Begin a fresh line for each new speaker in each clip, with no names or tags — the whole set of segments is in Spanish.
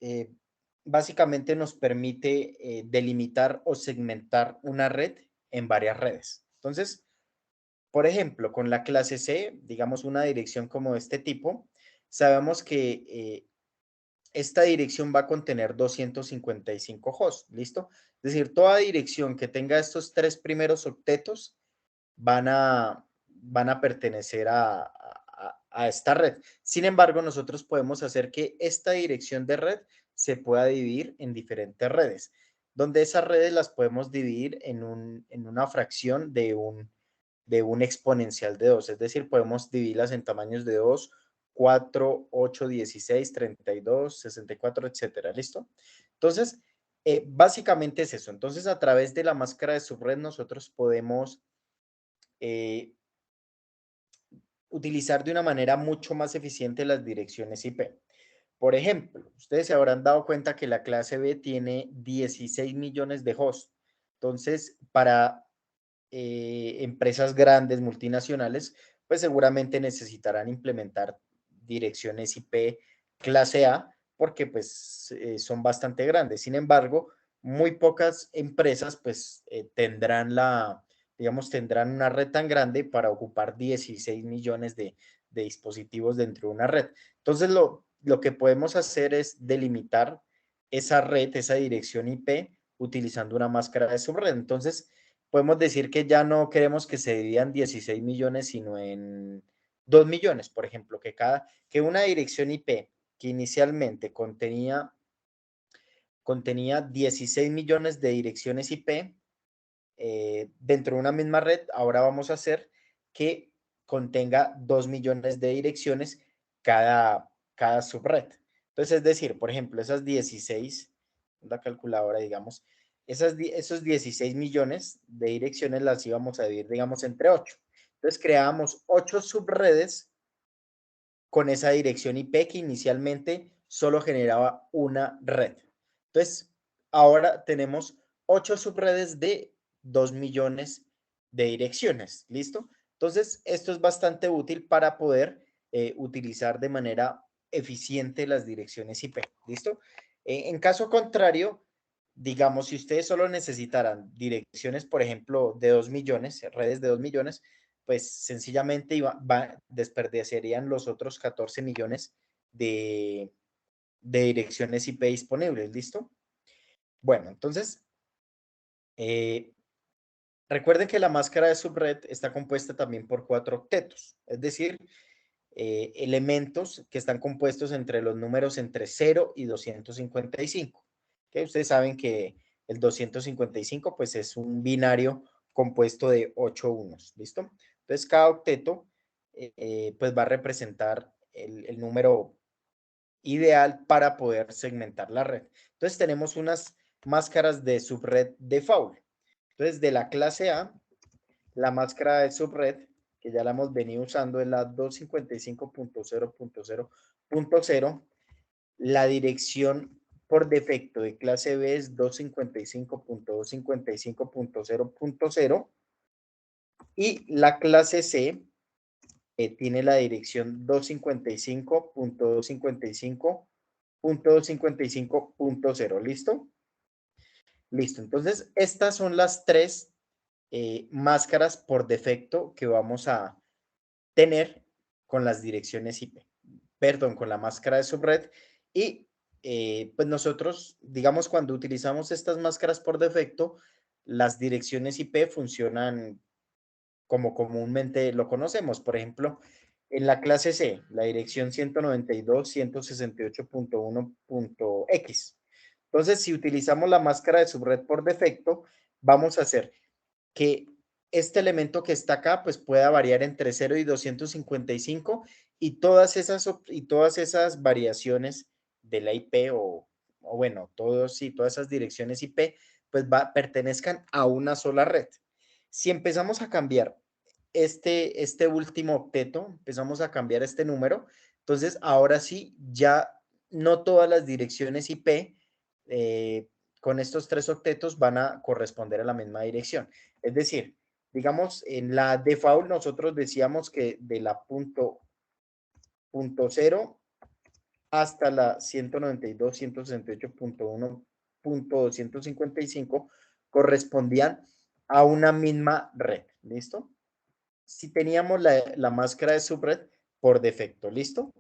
eh, básicamente nos permite delimitar o segmentar una red en varias redes. Entonces, por ejemplo, con la clase C, digamos una dirección como de este tipo, sabemos que esta dirección va a contener 255 hosts, ¿listo? Es decir, toda dirección que tenga estos tres primeros octetos van a pertenecer a esta red. Sin embargo, nosotros podemos hacer que esta dirección de red se pueda dividir en diferentes redes, donde esas redes las podemos dividir en una fracción de un exponencial de 2, es decir, podemos dividirlas en tamaños de 2, 4, 8, 16, 32, 64, etcétera, ¿listo? Entonces, básicamente es eso. Entonces, a través de la máscara de subred nosotros podemos eh, utilizar de una manera mucho más eficiente las direcciones IP. Por ejemplo, ustedes se habrán dado cuenta que la clase B tiene 16 millones de hosts. Entonces, para empresas grandes, multinacionales, pues seguramente necesitarán implementar direcciones IP clase A porque pues son bastante grandes. Sin embargo, muy pocas empresas pues tendrán una red tan grande para ocupar 16 millones de dispositivos dentro de una red. Entonces, lo que podemos hacer es delimitar esa red, esa dirección IP, utilizando una máscara de subred. Entonces, podemos decir que ya no queremos que se dividan 16 millones, sino en 2 millones, por ejemplo, que una dirección IP que inicialmente contenía 16 millones de direcciones IP dentro de una misma red, ahora vamos a hacer que contenga 2 millones de direcciones cada subred. Entonces, es decir, por ejemplo, esas 16, la calculadora, digamos, esos 16 millones de direcciones las íbamos a dividir, digamos, entre 8. Entonces, creábamos 8 subredes con esa dirección IP que inicialmente solo generaba una red. Entonces, ahora tenemos 8 subredes de 2 millones de direcciones. ¿Listo? Entonces, esto es bastante útil para poder utilizar de manera eficiente las direcciones IP. ¿Listo? En caso contrario, digamos, si ustedes solo necesitaran direcciones, por ejemplo, de 2 millones, redes de 2 millones, pues sencillamente desperdiciarían los otros 14 millones de direcciones IP disponibles, ¿listo? Bueno, entonces, eh, recuerden que la máscara de subred está compuesta también por 4 octetos, es decir, elementos que están compuestos entre los números entre 0 y 255. Que ustedes saben que el 255 pues es un binario compuesto de 8 unos, ¿listo? Entonces cada octeto pues va a representar el número ideal para poder segmentar la red. Entonces tenemos unas máscaras de subred default. Entonces de la clase A, la máscara de subred, que ya la hemos venido usando, es la 255.0.0.0. La dirección por defecto de clase B es 255.255.0.0 y la clase C tiene la dirección 255.255.255.0. ¿Listo? Listo. Entonces, estas son las tres máscaras por defecto que vamos a tener con las direcciones IP, perdón, con la máscara de subred. Y pues nosotros, digamos, cuando utilizamos estas máscaras por defecto, las direcciones IP funcionan como comúnmente lo conocemos. Por ejemplo, en la clase C, la dirección 192.168.1.x. Entonces, si utilizamos la máscara de subred por defecto, vamos a hacer que este elemento que está acá pues pueda variar entre 0 y 255 y todas esas variaciones de la IP o bueno, todas esas direcciones IP pues pertenezcan a una sola red. Si empezamos a cambiar este último octeto, empezamos a cambiar este número, entonces ahora sí ya no todas las direcciones IP con estos tres octetos van a corresponder a la misma dirección. Es decir, digamos, en la default nosotros decíamos que de la punto 0 hasta la 192.168.1.255 correspondían a una misma red. ¿Listo? Si teníamos la máscara de subred por defecto. ¿Listo?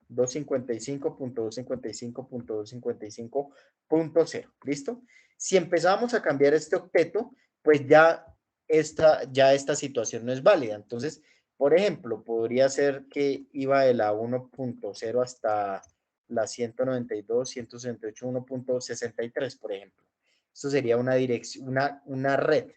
255.255.255.0. ¿Listo? Si empezamos a cambiar este octeto, pues ya esta situación no es válida. Entonces, por ejemplo, podría ser que iba de la 1.0 hasta la 192.168.1.63, por ejemplo. Esto sería una dirección, una red.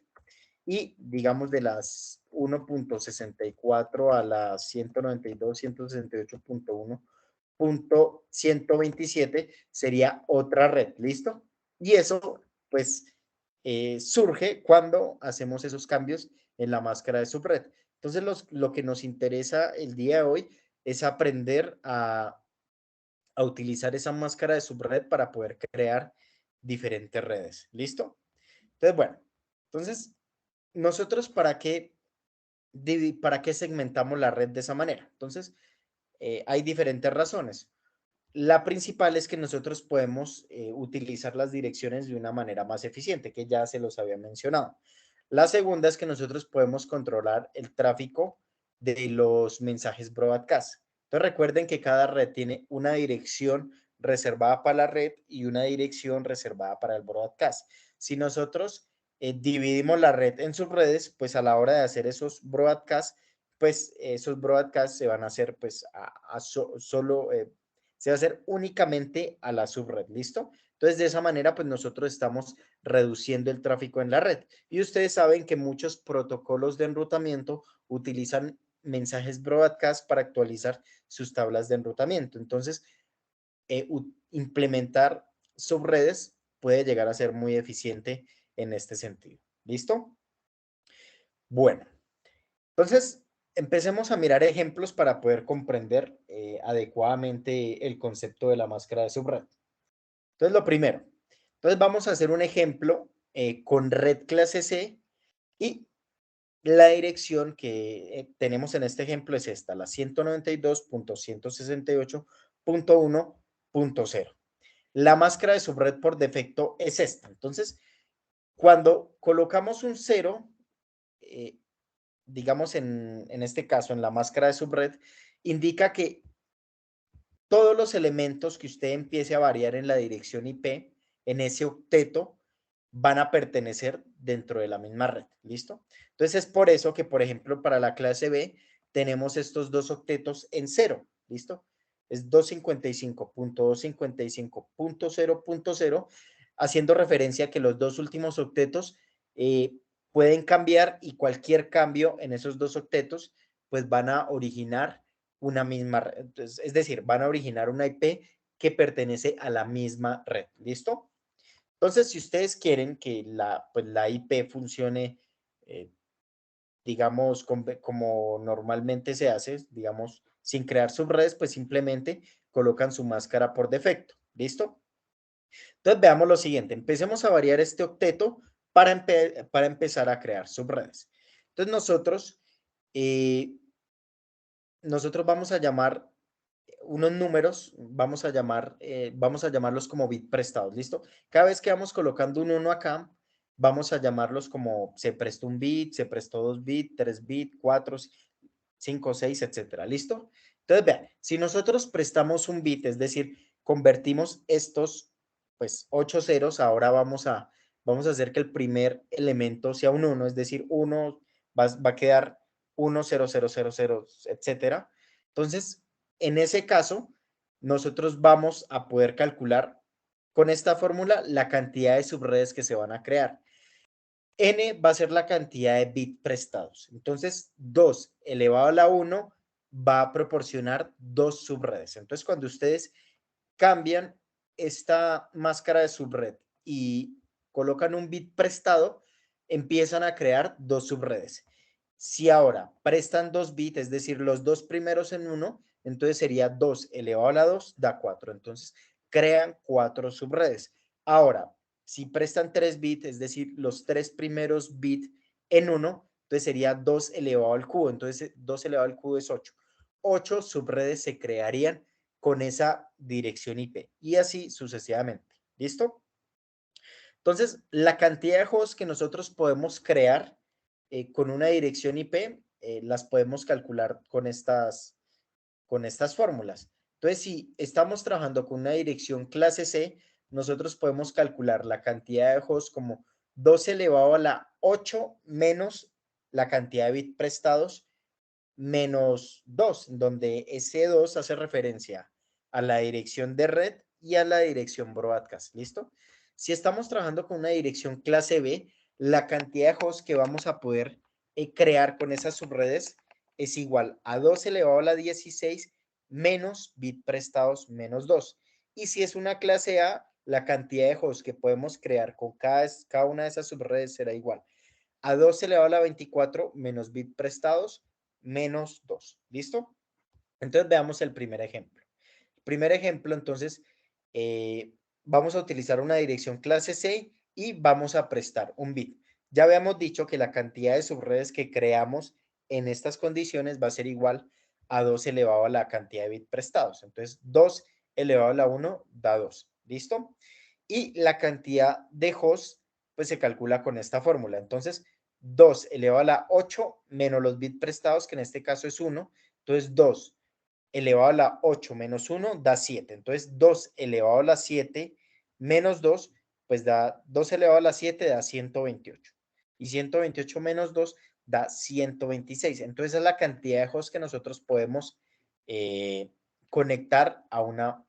Y digamos de las 1.64 a las 192.168.1.127 sería otra red, ¿listo? Y eso, pues, surge cuando hacemos esos cambios en la máscara de subred. Entonces, lo que nos interesa el día de hoy es aprender a utilizar esa máscara de subred para poder crear diferentes redes, ¿listo? Entonces, bueno, entonces, nosotros para qué segmentamos la red de esa manera. Entonces, hay diferentes razones. La principal es que nosotros podemos utilizar las direcciones de una manera más eficiente, que ya se los había mencionado. La segunda es que nosotros podemos controlar el tráfico de los mensajes broadcast. Entonces recuerden que cada red tiene una dirección reservada para la red y una dirección reservada para el broadcast. Si nosotros dividimos la red en subredes, pues a la hora de hacer esos broadcasts, pues esos broadcasts se van a hacer pues solo se va a hacer únicamente a la subred, ¿listo? Entonces, de esa manera, pues nosotros estamos reduciendo el tráfico en la red. Y ustedes saben que muchos protocolos de enrutamiento utilizan mensajes broadcast para actualizar sus tablas de enrutamiento. Entonces, implementar subredes puede llegar a ser muy eficiente en este sentido. ¿Listo? Bueno, entonces empecemos a mirar ejemplos para poder comprender adecuadamente el concepto de la máscara de subred. Entonces, lo primero, entonces vamos a hacer un ejemplo con red clase C y la dirección que tenemos en este ejemplo es esta, la 192.168.1.0. La máscara de subred por defecto es esta. Entonces, cuando colocamos un 0, eh, digamos en este caso, en la máscara de subred, indica que todos los elementos que usted empiece a variar en la dirección IP, en ese octeto, van a pertenecer dentro de la misma red. ¿Listo? Entonces es por eso que, por ejemplo, para la clase B tenemos estos dos octetos en cero. ¿Listo? Es 255.255.0.0, haciendo referencia a que los dos últimos octetos pueden cambiar y cualquier cambio en esos dos octetos pues van a originar una misma red. Entonces, es decir, van a originar una IP que pertenece a la misma red. ¿Listo? Entonces, si ustedes quieren que pues, la IP funcione, eh, digamos, como normalmente se hace, digamos, sin crear subredes, pues simplemente colocan su máscara por defecto. ¿Listo? Entonces, veamos lo siguiente. Empecemos a variar este octeto para empezar a crear subredes. Entonces, eh, nosotros vamos a llamar unos números, vamos a llamarlos como bit prestados, ¿listo? Cada vez que vamos colocando un 1 acá, vamos a llamarlos como se prestó un bit, se prestó 2 bits, 3 bits, 4, 5, 6, etcétera, ¿listo? Entonces, vean, si nosotros prestamos un bit, es decir, convertimos estos, pues, 8 ceros, ahora vamos a hacer que el primer elemento sea un 1, es decir, 1 va a quedar 1, 0, 0, 0, 0, etcétera. Entonces, en ese caso, nosotros vamos a poder calcular con esta fórmula la cantidad de subredes que se van a crear. N va a ser la cantidad de bits prestados. Entonces, 2 elevado a la 1 va a proporcionar 2 subredes. Entonces, cuando ustedes cambian esta máscara de subred y colocan un bit prestado, empiezan a crear 2 subredes. Si ahora prestan 2 bits, es decir, los dos primeros en 1, entonces sería 2 elevado a la 2 da 4. Entonces, crean 4 subredes. Ahora, si prestan 3 bits, es decir, los tres primeros bits en 1, entonces sería 2 elevado al cubo. Entonces, 2 elevado al cubo es 8. 8 subredes se crearían con esa dirección IP y así sucesivamente. ¿Listo? Entonces, la cantidad de hosts que nosotros podemos crear con una dirección IP las podemos calcular con estas fórmulas. Entonces, si estamos trabajando con una dirección clase C, nosotros podemos calcular la cantidad de hosts como 2 elevado a la 8 menos la cantidad de bits prestados menos 2, donde ese 2 hace referencia a la dirección de red y a la dirección broadcast. ¿Listo? Si estamos trabajando con una dirección clase B, la cantidad de hosts que vamos a poder crear con esas subredes es igual a 2 elevado a la 16 menos bit prestados menos 2. Y si es una clase A, la cantidad de hosts que podemos crear con cada una de esas subredes será igual a 2 elevado a la 24 menos bit prestados menos 2. ¿Listo? Entonces veamos el primer ejemplo. El primer ejemplo, entonces, vamos a utilizar una dirección clase C y vamos a prestar un bit. Ya habíamos dicho que la cantidad de subredes que creamos en estas condiciones va a ser igual a 2 elevado a la cantidad de bits prestados. Entonces, 2 elevado a la 1 da 2. ¿Listo? Y la cantidad de hosts, pues se calcula con esta fórmula. Entonces, 2 elevado a la 8 menos los bits prestados, que en este caso es 1. Entonces, 2 elevado a la 8 menos 1 da 7. Entonces, 2 elevado a la 7 menos 2, pues da 2 elevado a la 7 da 128. Y 128 menos 2 da 126. Entonces, es la cantidad de hosts que nosotros podemos conectar a una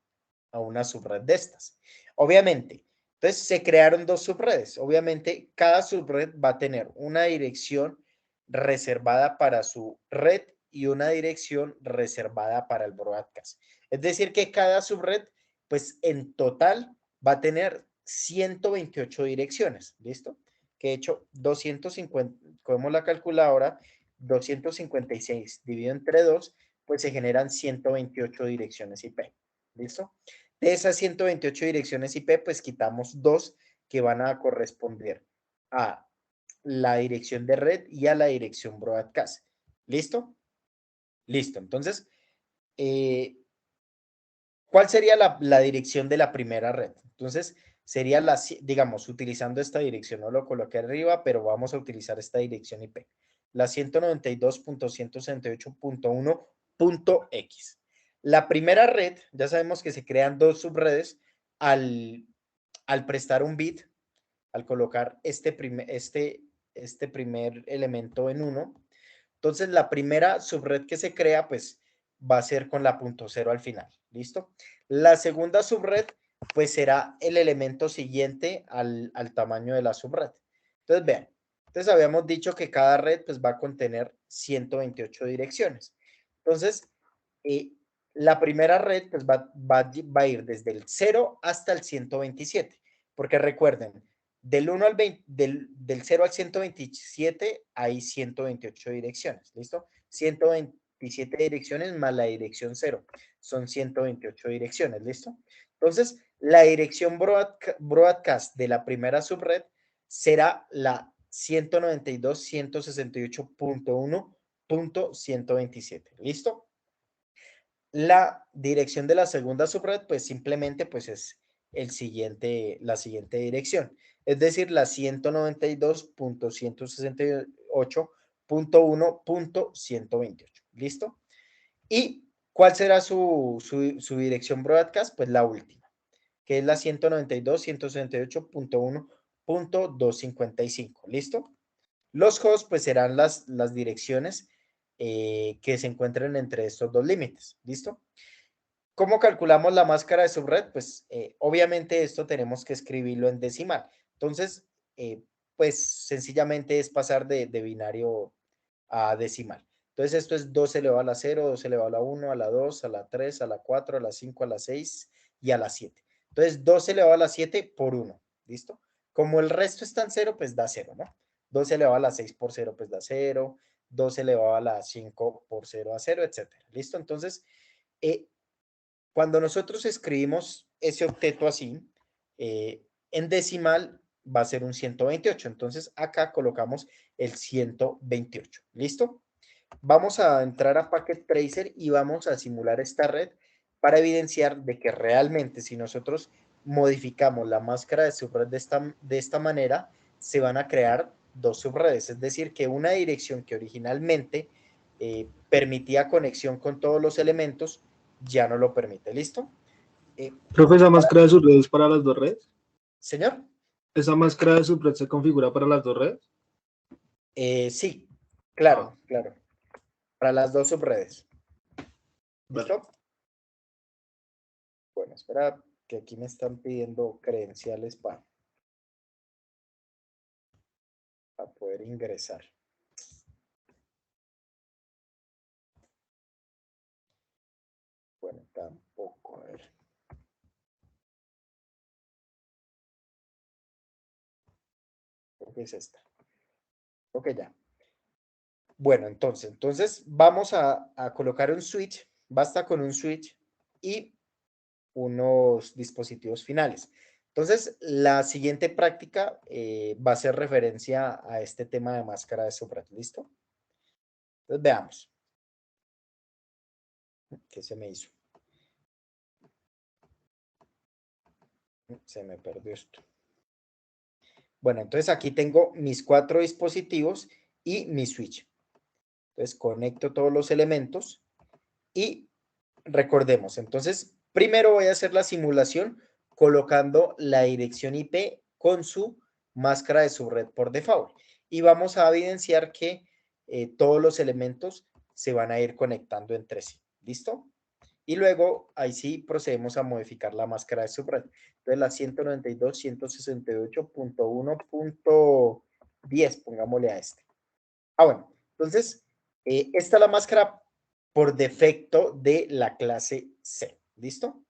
subred de estas. Obviamente, entonces se crearon dos subredes. Obviamente, cada subred va a tener una dirección reservada para su red y una dirección reservada para el broadcast. Es decir, que cada subred, pues en total va a tener 128 direcciones. ¿Listo? Que de hecho, 250, como la calculadora, 256 dividido entre 2, pues se generan 128 direcciones IP. ¿Listo? De esas 128 direcciones IP, pues quitamos dos que van a corresponder a la dirección de red y a la dirección broadcast. ¿Listo? Listo. Entonces, ¿cuál sería la dirección de la primera red? Entonces, sería digamos, utilizando esta dirección, no lo coloqué arriba, pero vamos a utilizar esta dirección IP. La 192.168.1.x. La primera red, ya sabemos que se crean dos subredes al, al prestar un bit, al colocar este primer elemento en 1. Entonces, la primera subred que se crea, pues, va a ser con la punto cero al final. ¿Listo? La segunda subred, pues, será el elemento siguiente al tamaño de la subred. Entonces, vean. Entonces, habíamos dicho que cada red, pues, va a contener 128 direcciones. Entonces, la primera red, pues, va a ir desde el 0 hasta el 127. Porque recuerden, del 1 al 20, del 0 al 127 hay 128 direcciones, ¿listo? 127 direcciones más la dirección 0, son 128 direcciones, ¿listo? Entonces, la dirección broadcast de la primera subred será la 192.168.1.127, ¿listo? La dirección de la segunda subred, pues simplemente pues es la siguiente dirección, es decir, la 192.168.1.128. ¿Listo? ¿Y cuál será su dirección broadcast? Pues la última, que es la 192.168.1.255. ¿Listo? Los hosts pues serán las direcciones que se encuentren entre estos dos límites. ¿Listo? ¿Cómo calculamos la máscara de subred? Pues obviamente esto tenemos que escribirlo en decimal. Entonces, pues sencillamente es pasar de binario a decimal. Entonces esto es 2 elevado a la 0, 2 elevado a la 1, a la 2, a la 3, a la 4, a la 5, a la 6 y a la 7. Entonces 2 elevado a la 7 por 1. ¿Listo? Como el resto está en 0, pues da 0, ¿no? 2 elevado a la 6 por 0, pues da 0. 2 elevado a la 5 por 0 a 0, etcétera. ¿Listo? Entonces, cuando nosotros escribimos ese octeto así, en decimal va a ser un 128. Entonces acá colocamos el 128. ¿Listo? Vamos a entrar a Packet Tracer y vamos a simular esta red para evidenciar de que realmente si nosotros modificamos la máscara de subred de esta manera, se van a crear dos subredes. Es decir, que una dirección que originalmente permitía conexión con todos los elementos, ya no lo permite. ¿Listo?
Profe, ¿esa máscara de subred es para las dos redes?
Señor.
¿Esa máscara de subred se configura para las dos redes?
Sí, claro, claro. Para las dos subredes. ¿Listo?
Vale.
Bueno, espera, que aquí me están pidiendo credenciales para poder ingresar. Bueno, tampoco, a ver. Creo que es esta. Ok, ya. Bueno, entonces vamos a colocar un switch. Basta con un switch y unos dispositivos finales. Entonces, la siguiente práctica va a hacer referencia a este tema de máscara de subred. ¿Listo? Entonces, veamos. ¿Qué se me hizo? Se me perdió esto. Bueno, entonces aquí tengo mis 4 dispositivos y mi switch. Entonces, conecto todos los elementos y recordemos. Entonces, primero voy a hacer la simulación colocando la dirección IP con su máscara de subred por default. Y vamos a evidenciar que todos los elementos se van a ir conectando entre sí. ¿Listo? Y luego, ahí sí, procedemos a modificar la máscara de subred. Entonces, la 192.168.1.10, pongámosle a este. Bueno, entonces, esta es la máscara por defecto de la clase C. ¿Listo?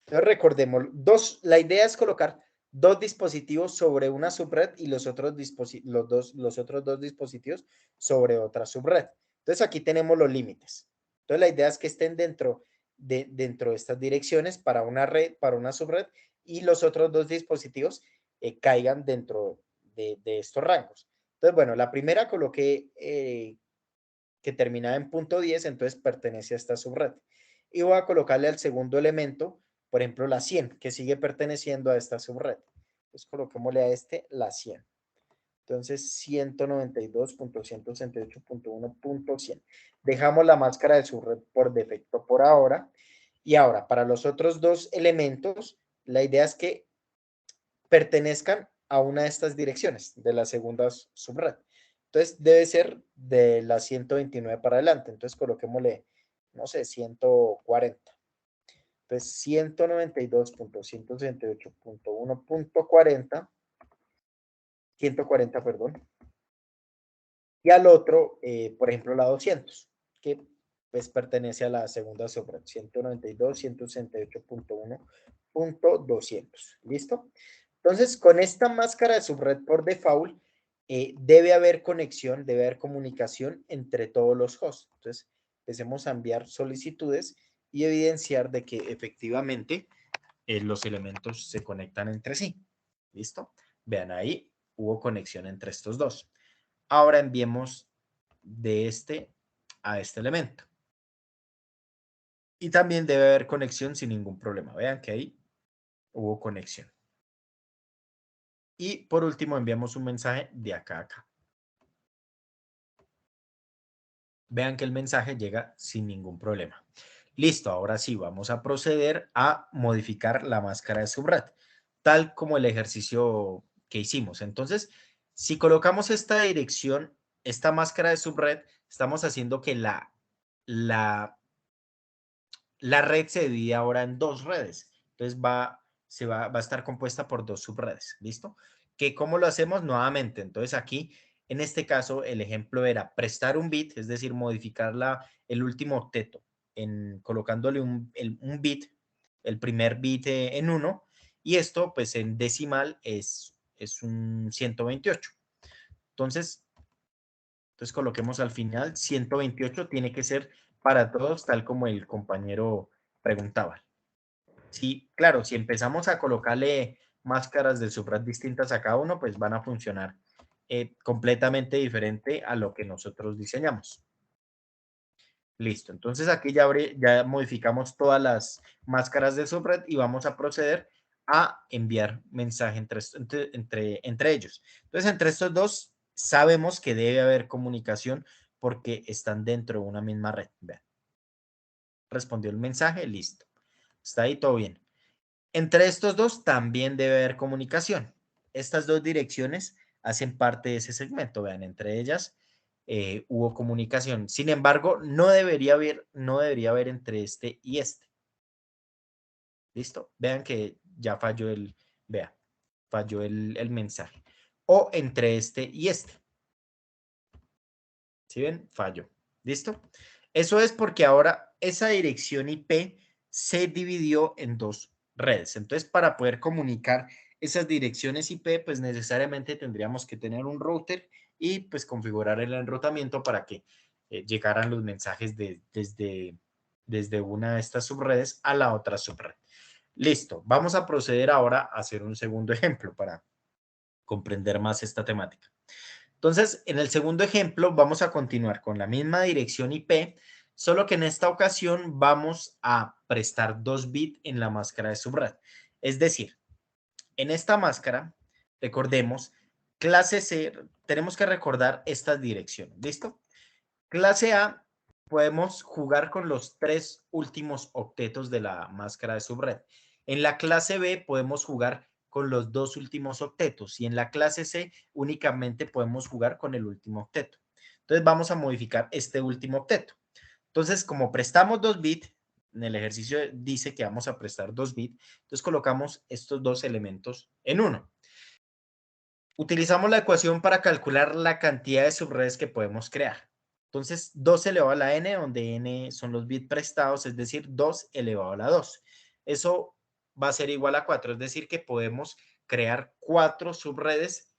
Entonces, recordemos, la idea es colocar dos dispositivos sobre una subred y los otros dos dispositivos sobre otra subred. Entonces, aquí tenemos los límites. Entonces, la idea es que estén dentro de estas direcciones para una red, para una subred, y los otros dos dispositivos caigan dentro de estos rangos. Entonces, bueno, la primera coloqué que terminaba en punto 10, entonces pertenece a esta subred. Y voy a colocarle al segundo elemento, por ejemplo, la 100, que sigue perteneciendo a esta subred. Entonces, coloquémosle a este la 100. Entonces, 192.168.1.100. Dejamos la máscara de subred por defecto por ahora. Y ahora, para los otros dos elementos, la idea es que pertenezcan a una de estas direcciones, de la segunda subred. Entonces, debe ser de la 129 para adelante. Entonces, coloquémosle, no sé, 140. Entonces, 192.168.1.40, 140, perdón. Y al otro, por ejemplo, la 200, que pues pertenece a la segunda subred, 192.168.1.200. ¿Listo? Entonces, con esta máscara de subred por default, debe haber conexión, debe haber comunicación entre todos los hosts. Entonces, empecemos a enviar solicitudes y evidenciar de que efectivamente los elementos se conectan entre sí. ¿Listo? Vean ahí, hubo conexión entre estos dos. Ahora enviemos de este a este elemento. Y también debe haber conexión sin ningún problema. Vean que ahí hubo conexión. Y por último enviamos un mensaje de acá a acá. Vean que el mensaje llega sin ningún problema. Listo, ahora sí, vamos a proceder a modificar la máscara de subred, tal como el ejercicio que hicimos. Entonces, si colocamos esta dirección, esta máscara de subred, estamos haciendo que la red se divide ahora en dos redes. Entonces, va a estar compuesta por dos subredes. ¿Listo? ¿Cómo lo hacemos? Nuevamente, entonces aquí en este caso, el ejemplo era prestar un bit, es decir, modificar el último octeto, colocándole un bit, el primer bit en 1, y esto, pues en decimal, es un 128. Entonces coloquemos al final 128, tiene que ser para todos, tal como el compañero preguntaba. Sí, claro, si empezamos a colocarle máscaras de subred distintas a cada uno, pues van a funcionar completamente diferente a lo que nosotros diseñamos. Listo. Entonces aquí ya modificamos todas las máscaras de subred y vamos a proceder a enviar mensaje entre ellos. Entonces, entre estos dos sabemos que debe haber comunicación porque están dentro de una misma red. Vean, respondió el mensaje, listo. Está ahí todo bien. Entre estos dos también debe haber comunicación. Estas dos direcciones hacen parte de ese segmento. Vean, entre ellas hubo comunicación. Sin embargo, no debería haber entre este y este. ¿Listo? Vean que ya falló el mensaje. O entre este y este. ¿Sí ven? Falló. ¿Listo? Eso es porque ahora esa dirección IP se dividió en dos redes. Entonces, para poder comunicar esas direcciones IP, pues necesariamente tendríamos que tener un router y pues configurar el enrutamiento para que llegaran los mensajes desde una de estas subredes a la otra subred. Listo. Vamos a proceder ahora a hacer un segundo ejemplo para comprender más esta temática. Entonces, en el segundo ejemplo vamos a continuar con la misma dirección IP, solo que en esta ocasión vamos a prestar 2 bits en la máscara de subred. Es decir, en esta máscara, recordemos, clase C, tenemos que recordar estas direcciones, ¿listo? Clase A, podemos jugar con los 3 últimos octetos de la máscara de subred. En la clase B podemos jugar con los 2 últimos octetos y en la clase C únicamente podemos jugar con el último octeto. Entonces vamos a modificar este último octeto. Entonces, como prestamos 2 bits, en el ejercicio dice que vamos a prestar 2 bits, entonces colocamos estos dos elementos en uno. Utilizamos la ecuación para calcular la cantidad de subredes que podemos crear. Entonces, 2 elevado a la n, donde n son los bits prestados, es decir, 2 elevado a la 2. Eso va a ser igual a 4, es decir, que podemos crear 4 subredes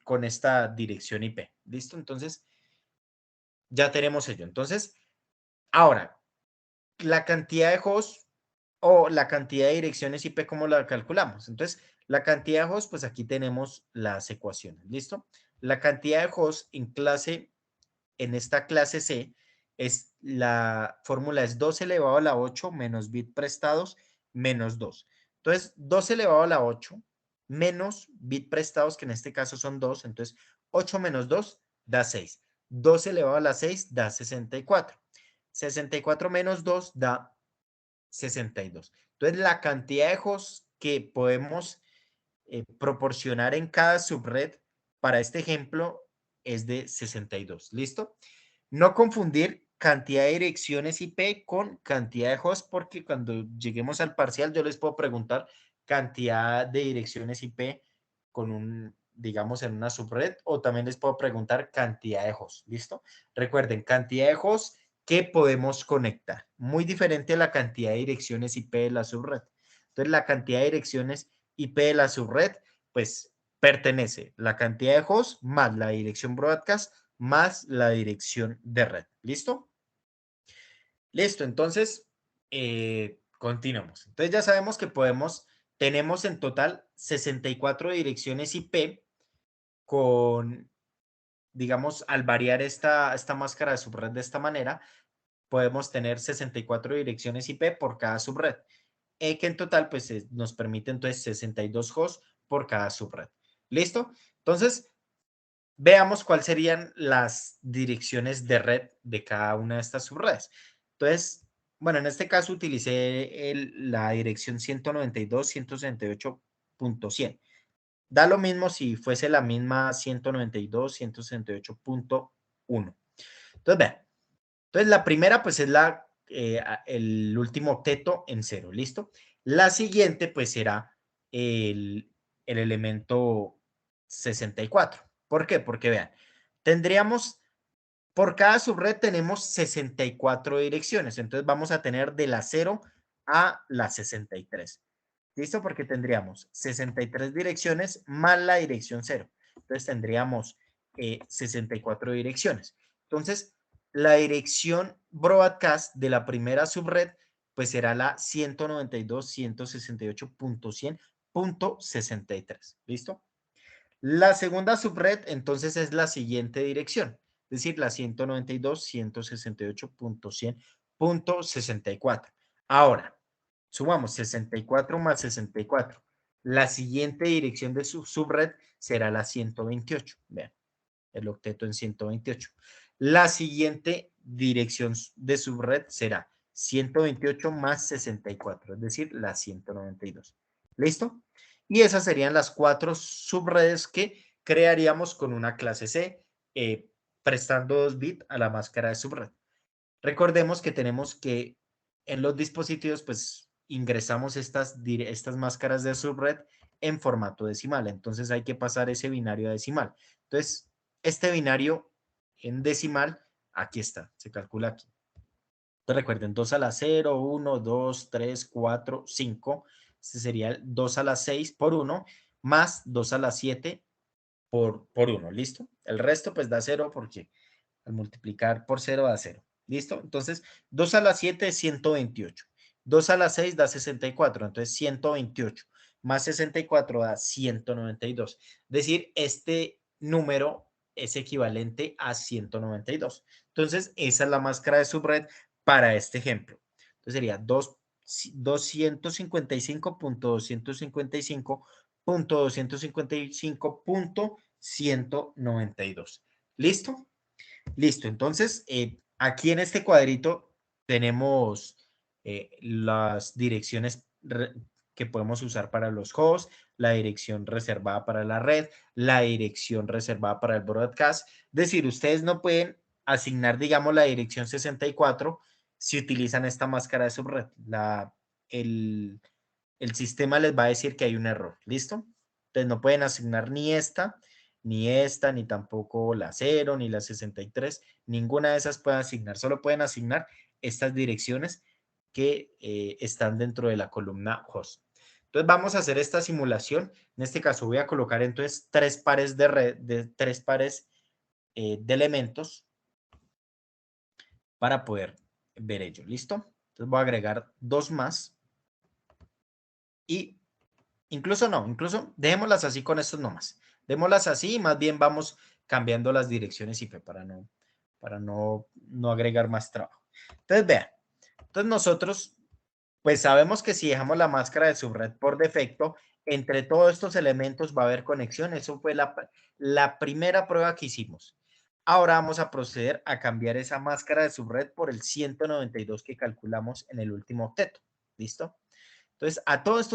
con esta dirección IP. ¿Listo? Entonces, ya tenemos ello. Entonces, ahora, la cantidad de hosts o la cantidad de direcciones IP, ¿cómo la calculamos? Entonces, la cantidad de hosts, pues aquí tenemos las ecuaciones, ¿listo? La cantidad de hosts en esta clase C, la fórmula es 2 elevado a la 8 menos bit prestados menos 2. Entonces, 2 elevado a la 8 menos bit prestados, que en este caso son 2, entonces 8 menos 2 da 6. 2 elevado a la 6 da 64. 64 menos 2 da 62. Entonces, la cantidad de hosts que podemos proporcionar en cada subred para este ejemplo es de 62. ¿Listo? No confundir cantidad de direcciones IP con cantidad de hosts, porque cuando lleguemos al parcial yo les puedo preguntar cantidad de direcciones IP con digamos, en una subred, o también les puedo preguntar cantidad de hosts. ¿Listo? Recuerden, cantidad de hosts que podemos conectar. Muy diferente a la cantidad de direcciones IP de la subred. Entonces, la cantidad de direcciones IP de la subred, pues pertenece la cantidad de hosts más la dirección broadcast más la dirección de red. ¿Listo? Listo, entonces continuamos. Entonces ya sabemos que tenemos en total 64 direcciones IP con, digamos, al variar esta máscara de subred de esta manera, podemos tener 64 direcciones IP por cada subred, que en total pues nos permite entonces 62 hosts por cada subred. ¿Listo? Entonces, veamos cuáles serían las direcciones de red de cada una de estas subredes. Entonces, bueno, en este caso utilicé la dirección 192.168.100. Da lo mismo si fuese la misma 192.168.1. Entonces, vean. Entonces, la primera, pues, es el último octeto en cero, ¿listo? La siguiente, pues, será el elemento 64. ¿Por qué? Porque, vean, por cada subred tenemos 64 direcciones. Entonces, vamos a tener de la 0 a la 63. ¿Listo? Porque tendríamos 63 direcciones más la dirección 0. Entonces, tendríamos 64 direcciones. Entonces, la dirección broadcast de la primera subred, pues será la 192.168.100.63. ¿Listo? La segunda subred, entonces, es la siguiente dirección. decir, la 192.168.100.64. Ahora, sumamos 64 más 64. La siguiente dirección de su subred será la 128. Vean, el octeto en 128. La siguiente dirección de subred será 128 más 64, es decir, la 192. ¿Listo? Y esas serían las 4 subredes que crearíamos con una clase C, prestando 2 bits a la máscara de subred. Recordemos que tenemos que en los dispositivos, pues ingresamos estas máscaras de subred en formato decimal. Entonces hay que pasar ese binario a decimal. Entonces, este binario en decimal, aquí está, se calcula aquí. Entonces recuerden, 2 a la 0, 1, 2, 3, 4, 5. Este sería el 2 a la 6 por 1, más 2 a la 7 por 1, ¿listo? El resto pues da 0 porque al multiplicar por 0 da 0. ¿Listo? Entonces, 2 a la 7 es 128. 2 a la 6 da 64. Entonces, 128 más 64 da 192. Es decir, este número es equivalente a 192. Entonces, esa es la máscara de subred para este ejemplo. Entonces, sería 255.255.255.192. ¿Listo? Listo, entonces aquí en este cuadrito tenemos las direcciones que podemos usar para los hosts, la dirección reservada para la red, la dirección reservada para el broadcast. Es decir, ustedes no pueden asignar, digamos, la dirección 64 si utilizan esta máscara de subred. El sistema les va a decir que hay un error, ¿listo? Entonces no pueden asignar ni esta, ni tampoco la 0, ni la 63, ninguna de esas pueden asignar, solo pueden asignar estas direcciones que están dentro de la columna host. Entonces vamos a hacer esta simulación. En este caso voy a colocar entonces 3 pares de red, de 3 pares de elementos para poder ver ello. ¿Listo? Entonces voy a agregar 2 más y incluso dejémoslas así con estos nomás. Démoslas así y más bien vamos cambiando las direcciones IP para no agregar más trabajo. Entonces, vean. Entonces nosotros, pues sabemos que si dejamos la máscara de subred por defecto, entre todos estos elementos va a haber conexión. Eso fue la primera prueba que hicimos. Ahora vamos a proceder a cambiar esa máscara de subred por el 192 que calculamos en el último octeto. ¿Listo? Entonces, a todas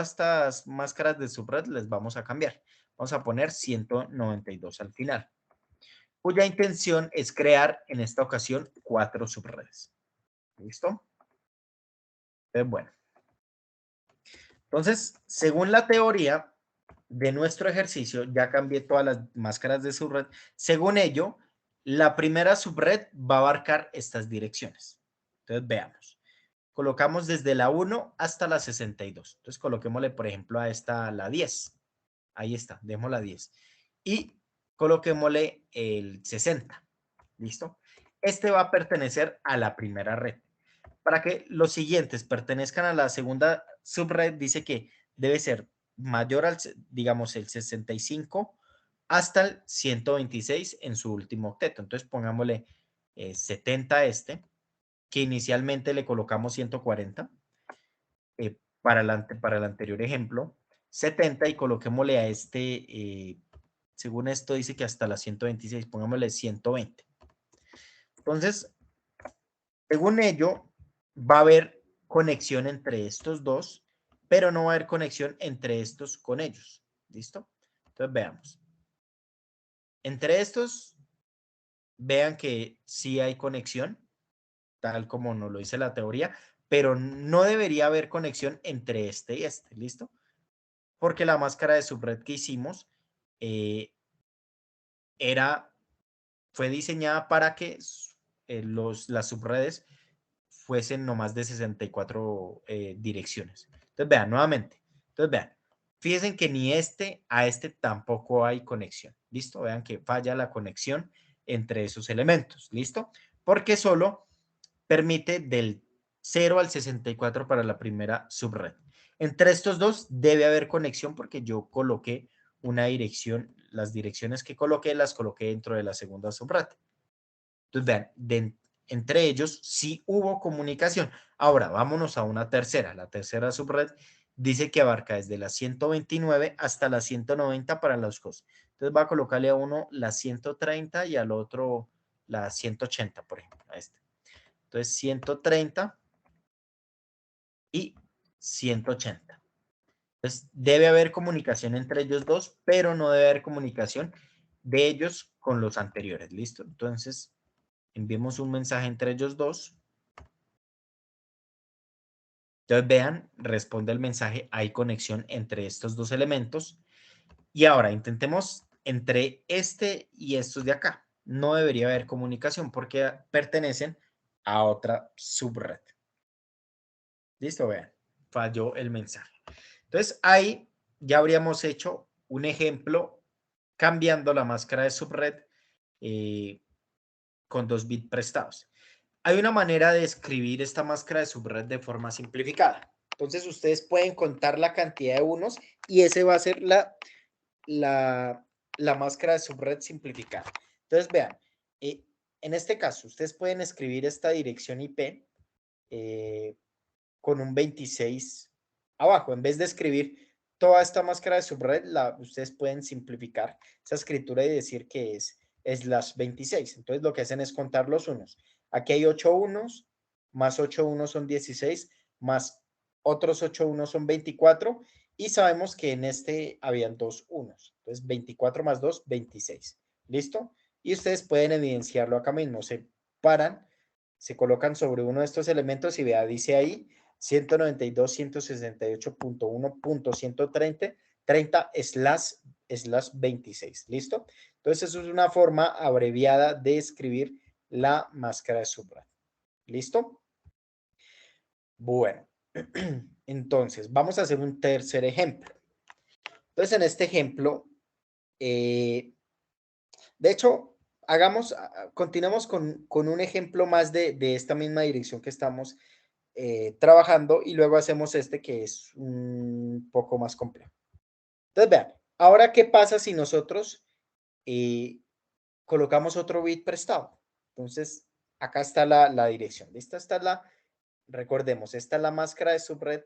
estas máscaras de subred les vamos a cambiar. Vamos a poner 192 al final, cuya intención es crear en esta ocasión 4 subredes. ¿Listo? Bueno. Entonces, según la teoría de nuestro ejercicio, ya cambié todas las máscaras de subred. Según ello, la primera subred va a abarcar estas direcciones. Entonces, veamos. Colocamos desde la 1 hasta la 62. Entonces, coloquémosle, por ejemplo, a esta la 10. Ahí está, demos la 10. Y coloquémosle el 60. ¿Listo? Este va a pertenecer a la primera red. Para que los siguientes pertenezcan a la segunda subred, dice que debe ser mayor al, digamos, el 65 hasta el 126 en su último octeto. Entonces, pongámosle 70 a este, que inicialmente le colocamos 140 para el anterior ejemplo, 70 y coloquémosle a este, según esto dice que hasta la 126, pongámosle 120. Entonces, según ello, va a haber conexión entre estos dos, pero no va a haber conexión entre estos con ellos. ¿Listo? Entonces, veamos. Entre estos, vean que sí hay conexión, tal como nos lo dice la teoría, pero no debería haber conexión entre este y este. ¿Listo? Porque la máscara de subred que hicimos fue diseñada para que las subredes fuesen no más de 64 direcciones. Entonces, vean, nuevamente. Entonces, vean, fíjense que ni a este tampoco hay conexión. ¿Listo? Vean que falla la conexión entre esos elementos. ¿Listo? Porque solo permite del 0 al 64 para la primera subred. Entre estos dos debe haber conexión porque yo coloqué una dirección las direcciones que coloqué, las coloqué dentro de la segunda subred. Entonces, vean, entre ellos sí hubo comunicación. Ahora, vámonos a una tercera. La tercera subred dice que abarca desde la 129 hasta la 190 para los costos. Entonces, va a colocarle a uno la 130 y al otro la 180, por ejemplo, a este. Entonces, 130 y 180. Entonces, debe haber comunicación entre ellos dos, pero no debe haber comunicación de ellos con los anteriores. ¿Listo? Entonces, enviemos un mensaje entre ellos dos. Entonces, vean, responde el mensaje, hay conexión entre estos dos elementos. Y ahora intentemos entre este y estos de acá. No debería haber comunicación porque pertenecen a otra subred. ¿Listo? Vean, falló el mensaje. Entonces, ahí ya habríamos hecho un ejemplo cambiando la máscara de subred con 2 bits prestados. Hay una manera de escribir esta máscara de subred de forma simplificada. Entonces, ustedes pueden contar la cantidad de unos y ese va a ser la máscara de subred simplificada. Entonces, vean, en este caso, ustedes pueden escribir esta dirección IP con un 26 abajo. En vez de escribir toda esta máscara de subred, ustedes pueden simplificar esa escritura y decir que es /26. Entonces, lo que hacen es contar los unos. Aquí hay 8 unos, más 8 unos son 16, más otros 8 unos son 24, y sabemos que en este habían 2 unos. Entonces, 24 más 2, 26. ¿Listo? Y ustedes pueden evidenciarlo acá mismo. Se paran, se colocan sobre uno de estos elementos y vea, dice ahí 192.168.1.130/26. ¿Listo? Entonces, eso es una forma abreviada de escribir la máscara de subred. ¿Listo? Bueno, entonces vamos a hacer un tercer ejemplo. Entonces, en este ejemplo, de hecho, continuamos con un ejemplo más de esta misma dirección que estamos trabajando, y luego hacemos este que es un poco más complejo. Entonces, vean, ahora, ¿qué pasa si nosotros colocamos otro bit prestado? Entonces, acá está la dirección. Recordemos, esta es la máscara de subred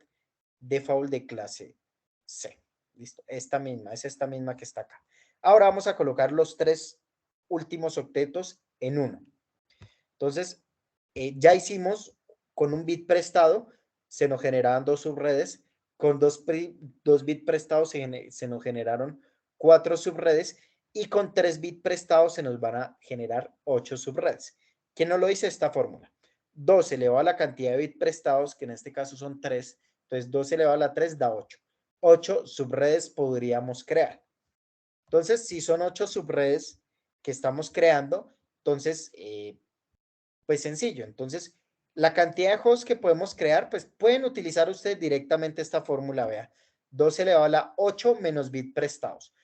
default de clase C. ¿Listo? Esta misma, es esta misma que está acá. Ahora vamos a colocar los 3 últimos octetos en uno. Entonces, ya hicimos con un bit prestado, se nos generaban 2 subredes, con 2 bits prestados se nos generaron 4 subredes, y con 3 bits prestados se nos van a generar 8 subredes. ¿Quién nos lo dice esta fórmula? 2 elevado a la cantidad de bits prestados, que en este caso son 3, entonces 2 elevado a la 3 da 8. 8 subredes podríamos crear. Entonces, si son 8 subredes que estamos creando, entonces, pues sencillo. Entonces, la cantidad de hosts que podemos crear, pues pueden utilizar ustedes directamente esta fórmula, vea. 2 elevado a la 8 menos bit prestados.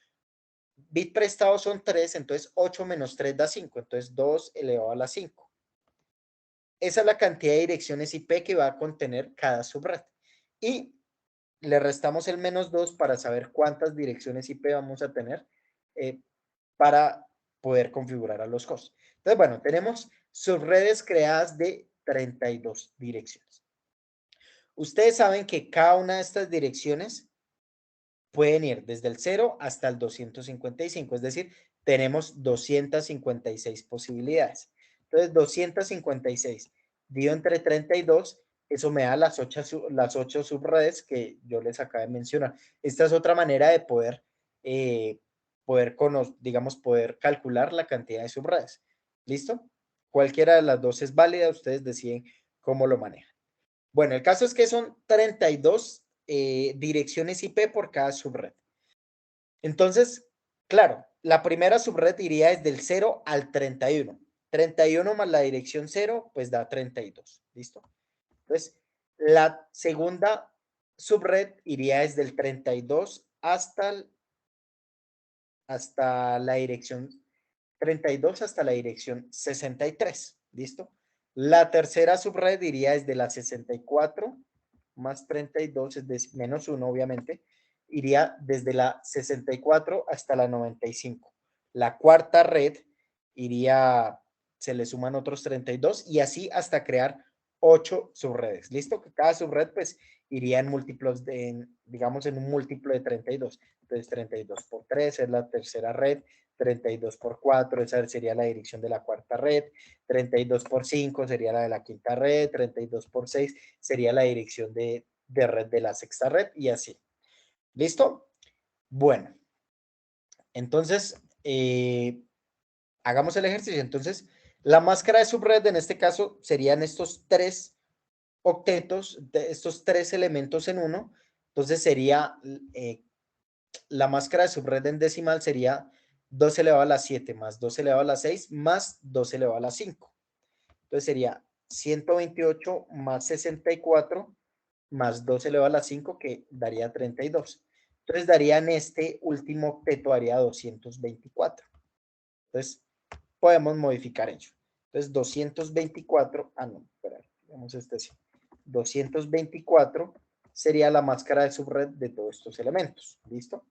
Bit prestados son 3, entonces 8 menos 3 da 5, entonces 2 elevado a la 5. Esa es la cantidad de direcciones IP que va a contener cada subred. Y le restamos el menos 2 para saber cuántas direcciones IP vamos a tener para poder configurar a los hosts. Entonces, bueno, tenemos subredes creadas de 32 direcciones. Ustedes saben que cada una de estas direcciones pueden ir desde el 0 hasta el 255, es decir, tenemos 256 posibilidades. Entonces, 256 dividido entre 32, eso me da las 8 subredes que yo les acabo de mencionar. Esta es otra manera de poder calcular la cantidad de subredes. ¿Listo? Cualquiera de las dos es válida, ustedes deciden cómo lo manejan. Bueno, el caso es que son 32 direcciones IP por cada subred. Entonces, claro, la primera subred iría desde el 0 al 31. 31 más la dirección 0, pues da 32. ¿Listo? Entonces, la segunda subred iría desde el 32 hasta la dirección 32 hasta la dirección 63. ¿Listo? La tercera subred iría desde la 64 más 32, es decir, menos 1, obviamente, iría desde la 64 hasta la 95. La cuarta red iría, se le suman otros 32 y así hasta crear 8 subredes. ¿Listo? Que cada subred pues iría en múltiplos digamos en un múltiplo de 32. Entonces 32 por 3 es la tercera red, 32 por 4, esa sería la dirección de la cuarta red, 32 por 5 sería la de la quinta red, 32 por 6 sería la dirección de red de la sexta red y así. ¿Listo? Bueno, entonces hagamos el ejercicio. Entonces, la máscara de subred en este caso serían estos tres octetos, estos tres elementos en uno. Entonces sería la máscara de subred en decimal sería 2 elevado a la 7 más 2 elevado a la 6 más 2 elevado a la 5. Entonces sería 128 más 64 más 2 elevado a la 5 que daría 32. Entonces darían este último octeto, daría 224. Entonces podemos modificar ello. Entonces 224, no, espera, vamos a este así. 224 sería la máscara de subred de todos estos elementos. ¿Listo?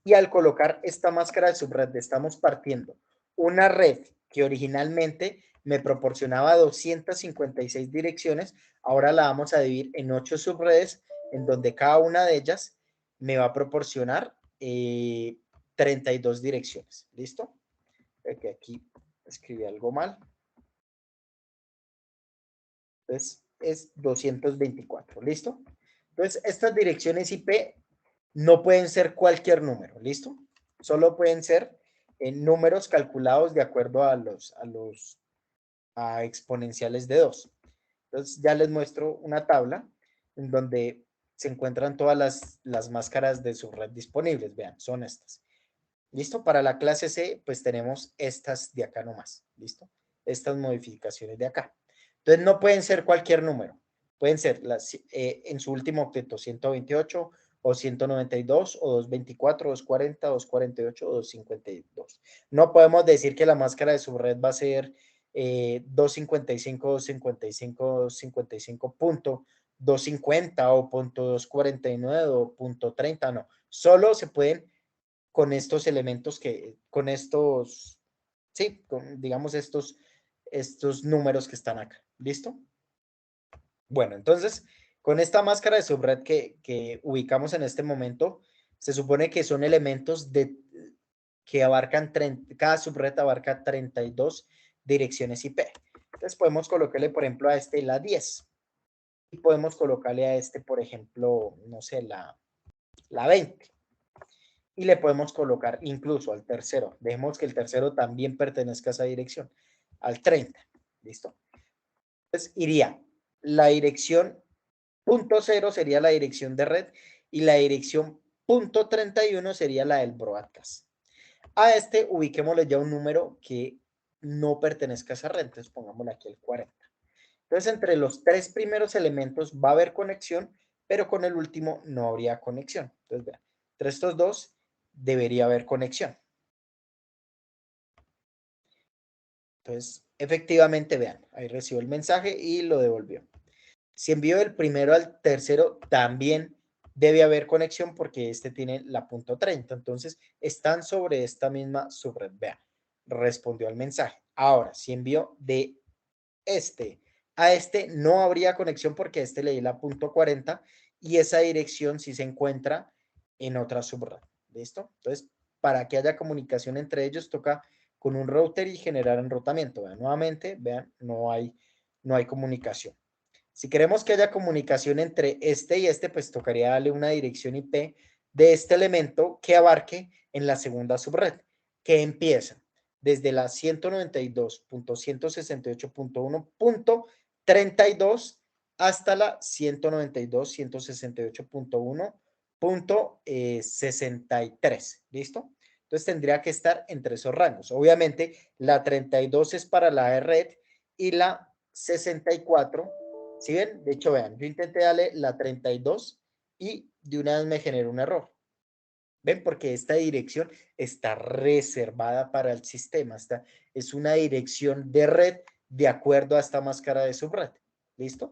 Y al colocar esta máscara de subred, estamos partiendo una red que originalmente me proporcionaba 256 direcciones, ahora la vamos a dividir en 8 subredes, en donde cada una de ellas me va a proporcionar 32 direcciones. ¿Listo? Que aquí escribí algo mal. Entonces es 224. ¿Listo? Entonces estas direcciones IP no pueden ser cualquier número, ¿listo? Solo pueden ser números calculados de acuerdo a exponenciales de 2. Entonces ya les muestro una tabla en donde se encuentran todas las máscaras de su red disponibles. Vean, son estas. ¿Listo? Para la clase C, pues tenemos estas de acá nomás. ¿Listo? Estas modificaciones de acá. Entonces no pueden ser cualquier número. Pueden ser en su último octeto 128 o 192 o 224, 240, 248 o 252. No podemos decir que la máscara de subred va a ser 255, 255, 255 punto 250 o punto 249 o punto 30, no. Solo se pueden con estos elementos con estos, sí, digamos estos números que están acá. ¿Listo? Bueno, entonces, con esta máscara de subred que ubicamos en este momento, se supone que son elementos que abarcan, cada subred abarca 32 direcciones IP. Entonces podemos colocarle, por ejemplo, a este la 10. Y podemos colocarle a este, por ejemplo, no sé, la 20. Y le podemos colocar incluso al tercero. Dejemos que el tercero también pertenezca a esa dirección, al 30. ¿Listo? Entonces iría la dirección punto 0 sería la dirección de red y la dirección punto 31 sería la del broadcast. A este ubiquémosle ya un número que no pertenezca a esa red. Entonces pongámosle aquí el 40. Entonces entre los tres primeros elementos va a haber conexión, pero con el último no habría conexión. Entonces vean, entre estos dos debería haber conexión. Entonces, efectivamente, vean, ahí recibió el mensaje y lo devolvió. Si envío del primero al tercero, también debe haber conexión porque este tiene la punto 30. Entonces, están sobre esta misma subred. Vean, respondió al mensaje. Ahora, si envío de este a este, no habría conexión porque a este le di la punto 40 y esa dirección sí se encuentra en otra subred. ¿Listo? Entonces, para que haya comunicación entre ellos, toca con un router y generar enrutamiento. Vean, nuevamente, vean, no hay comunicación. Si queremos que haya comunicación entre este y este, pues tocaría darle una dirección IP de este elemento que abarque en la segunda subred, que empieza desde la 192.168.1.32 hasta la 192.168.1.63. ¿Listo? Entonces tendría que estar entre esos rangos. Obviamente, la 32 es para la red y la 64. ¿Sí ven? De hecho, vean, yo intenté darle la 32 y de una vez me generó un error. ¿Ven? Porque esta dirección está reservada para el sistema. Es una dirección de red de acuerdo a esta máscara de subred. ¿Listo?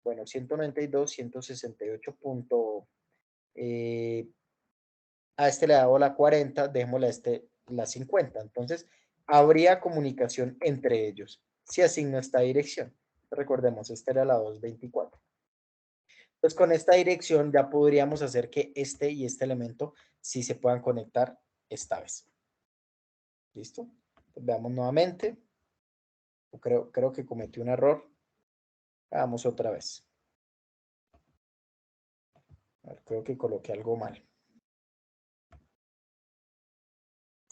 Bueno, 192, 168. a este le he dado la 40, dejémosle a este la 50. Entonces, habría comunicación entre ellos si asigno esta dirección. Recordemos, esta era la 224. Pues con esta dirección ya podríamos hacer que este y este elemento sí se puedan conectar esta vez. ¿Listo? Pues veamos nuevamente. Creo que cometí un error. Hagamos otra vez. A ver, creo que coloqué algo mal.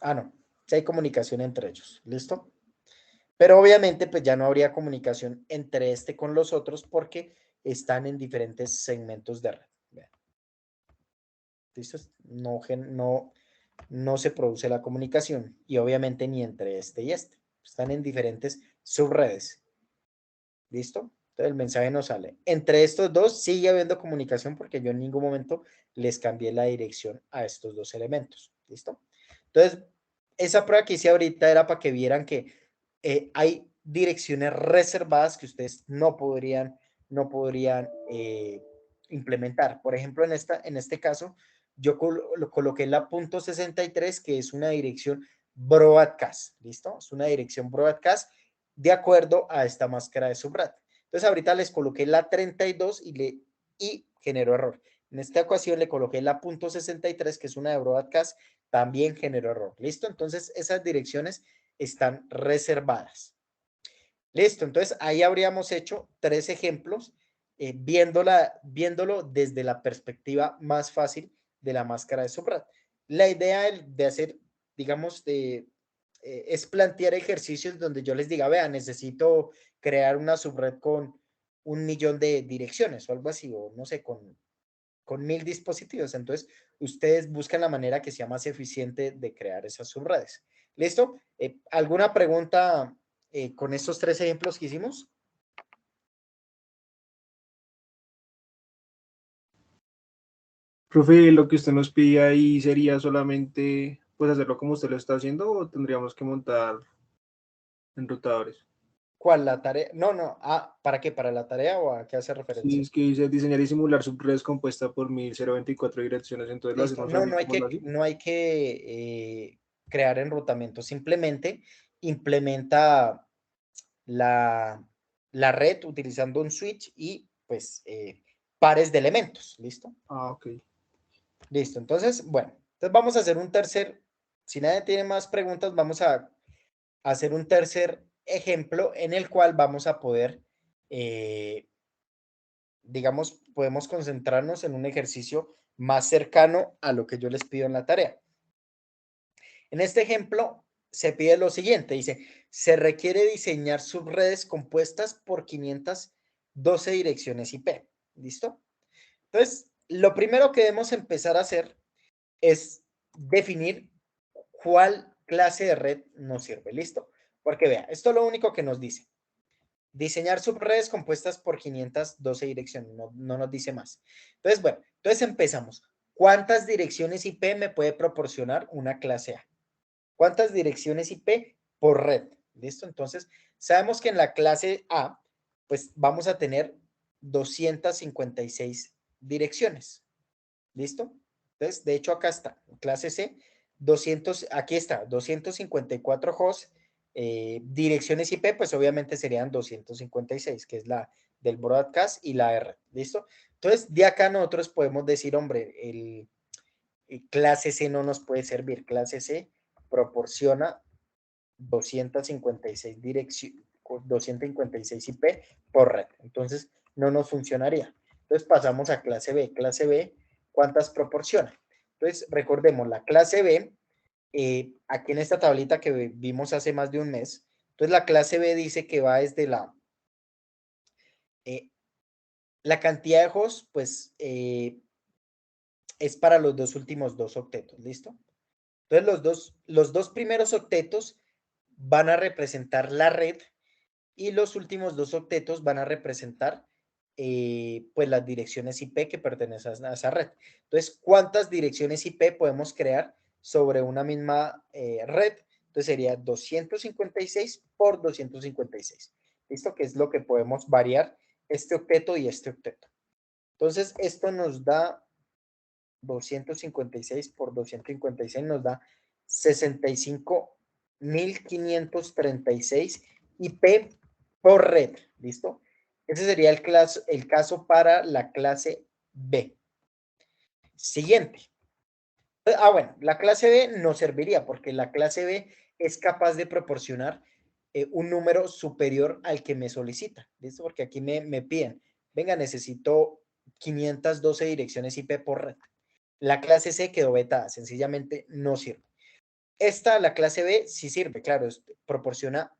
Ah, no. Sí hay comunicación entre ellos. ¿Listo? Pero obviamente pues ya no habría comunicación entre este con los otros porque están en diferentes segmentos de red. Vean. ¿Listo? No se produce la comunicación y obviamente ni entre este y este. Están en diferentes subredes. ¿Listo? Entonces el mensaje nos sale. Entre estos dos sigue habiendo comunicación porque yo en ningún momento les cambié la dirección a estos dos elementos. ¿Listo? Entonces, esa prueba que hice ahorita era para que vieran que hay direcciones reservadas que ustedes no podrían implementar. Por ejemplo, en este caso, yo coloqué la .63, que es una dirección broadcast. ¿Listo? Es una dirección broadcast de acuerdo a esta máscara de subrat. Entonces ahorita les coloqué la 32 y generó error. En esta ocasión le coloqué la .63, que es una de broadcast, también generó error. ¿Listo? Entonces esas direcciones están reservadas. Listo, entonces ahí habríamos hecho 3 ejemplos, viéndolo desde la perspectiva más fácil de la máscara de subrat. La idea de hacer, digamos, es plantear ejercicios donde yo les diga, vean, necesito crear una subred con 1.000.000 de direcciones o algo así, o no sé, con 1.000 dispositivos. Entonces, ustedes buscan la manera que sea más eficiente de crear esas subredes. ¿Listo? ¿Alguna pregunta con estos 3 ejemplos que hicimos?
Profe, lo que usted nos pide ahí sería solamente pues hacerlo como usted lo está haciendo o tendríamos que montar enrutadores.
¿Cuál la tarea? No, no. Ah, ¿para qué? ¿Para la tarea o a qué hace
Sí,
referencia?
es que dice diseñar y simular subredes compuesta por 1024 direcciones, entonces lo
Listo.
hacemos
No,
así como lo así.
no hay que crear enrutamiento. Simplemente implementa la red utilizando un switch y pues pares de elementos. ¿Listo?
Ah, ok.
Listo. Entonces, bueno, entonces vamos a hacer un tercer, si nadie tiene más preguntas, vamos a hacer un tercer ejemplo en el cual vamos a poder, digamos, podemos concentrarnos en un ejercicio más cercano a lo que yo les pido en la tarea. En este ejemplo se pide lo siguiente, dice, se requiere diseñar subredes compuestas por 512 direcciones IP. ¿Listo? Entonces, lo primero que debemos empezar a hacer es definir cuál clase de red nos sirve. ¿Listo? Porque vea, esto es lo único que nos dice. Diseñar subredes compuestas por 512 direcciones, no nos dice más. Entonces, bueno, entonces empezamos. ¿Cuántas direcciones IP me puede proporcionar una clase A? ¿Cuántas direcciones IP por red? ¿Listo? Entonces, sabemos que en la clase A, pues vamos a tener 256 direcciones. ¿Listo? Entonces, de hecho, acá está, clase C, 200, aquí está, 254 hosts, direcciones IP, pues obviamente serían 256, que es la del broadcast y la R, ¿listo? Entonces, de acá nosotros podemos decir, hombre, clase C no nos puede servir, clase C proporciona 256 direcciones, 256 IP por red, entonces no nos funcionaría. Entonces pasamos a clase B. Clase B, ¿cuántas proporciona? Entonces recordemos, la clase B, aquí en esta tablita que vimos hace más de un mes, entonces la clase B dice que va desde eh, la cantidad de hosts, pues es para los últimos dos octetos, ¿listo? Entonces los dos primeros octetos van a representar la red y los últimos dos octetos van a representar pues las direcciones IP que pertenecen a esa red. Entonces, ¿cuántas direcciones IP podemos crear sobre una misma red? Entonces sería 256 por 256. ¿Listo? Que es lo que podemos variar este octeto y este octeto. Entonces, esto nos da 256 por 256 nos da 65.536 IP por red. ¿Listo? Ese sería el caso para la clase B. Siguiente. Bueno, la clase B no serviría porque la clase B es capaz de proporcionar un número superior al que me solicita. ¿Listo? Porque aquí me piden, venga, necesito 512 direcciones IP por red. La clase C quedó vetada, sencillamente no sirve. Esta, la clase B, sí sirve, claro, proporciona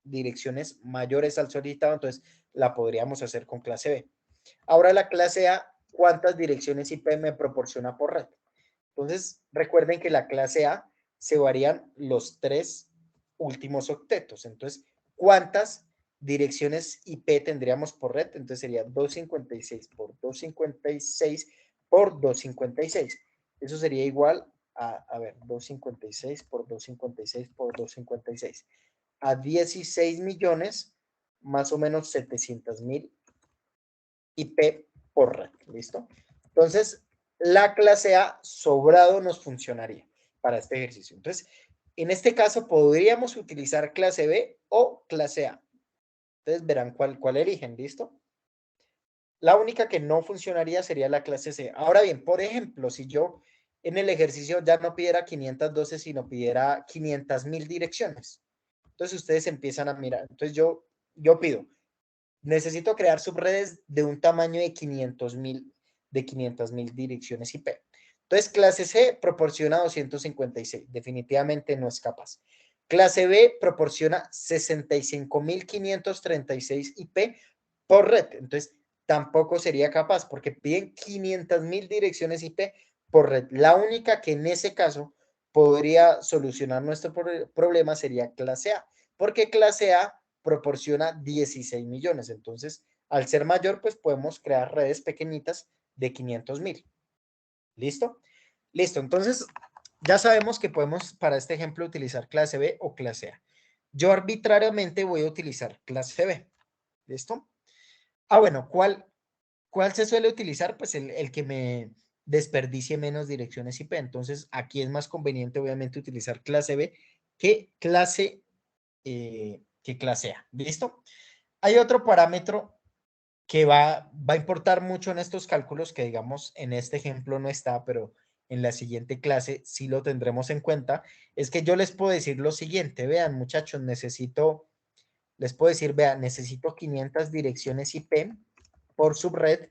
direcciones mayores al solicitado, entonces la podríamos hacer con clase B. Ahora la clase A, ¿cuántas direcciones IP me proporciona por red? Entonces, recuerden que la clase A se varían los 3 últimos octetos. Entonces, ¿cuántas direcciones IP tendríamos por red? Entonces sería 256 por 256 por 256. Eso sería igual a ver, 256 por 256 por 256. A 16 millones, más o menos 700.000 IP por red. ¿Listo? Entonces, la clase A sobrado nos funcionaría para este ejercicio. Entonces, en este caso podríamos utilizar clase B o clase A. Entonces verán cuál eligen, ¿listo? La única que no funcionaría sería la clase C. Ahora bien, por ejemplo, si yo en el ejercicio ya no pidiera 512, sino pidiera 500.000 direcciones. Entonces ustedes empiezan a mirar. Entonces yo pido, necesito crear subredes de un tamaño de 500.000 direcciones IP. Entonces, clase C proporciona 256. Definitivamente no es capaz. Clase B proporciona 65.536 IP por red. Entonces, tampoco sería capaz porque piden 500.000 direcciones IP por red. La única que en ese caso podría solucionar nuestro problema sería clase A, porque clase A proporciona 16 millones. Entonces, al ser mayor, pues podemos crear redes pequeñitas de 500.000. ¿Listo? Listo. Entonces, ya sabemos que podemos para este ejemplo utilizar clase B o clase A. Yo arbitrariamente voy a utilizar clase B. ¿Listo? Bueno, ¿cuál se suele utilizar? Pues el que me desperdicie menos direcciones IP. Entonces, aquí es más conveniente, obviamente, utilizar clase B que clase A. ¿Listo? Hay otro parámetro que va a importar mucho en estos cálculos, que digamos en este ejemplo no está, pero en la siguiente clase sí lo tendremos en cuenta, es que yo les puedo decir lo siguiente, vean muchachos, les puedo decir, vean, necesito 500 direcciones IP por subred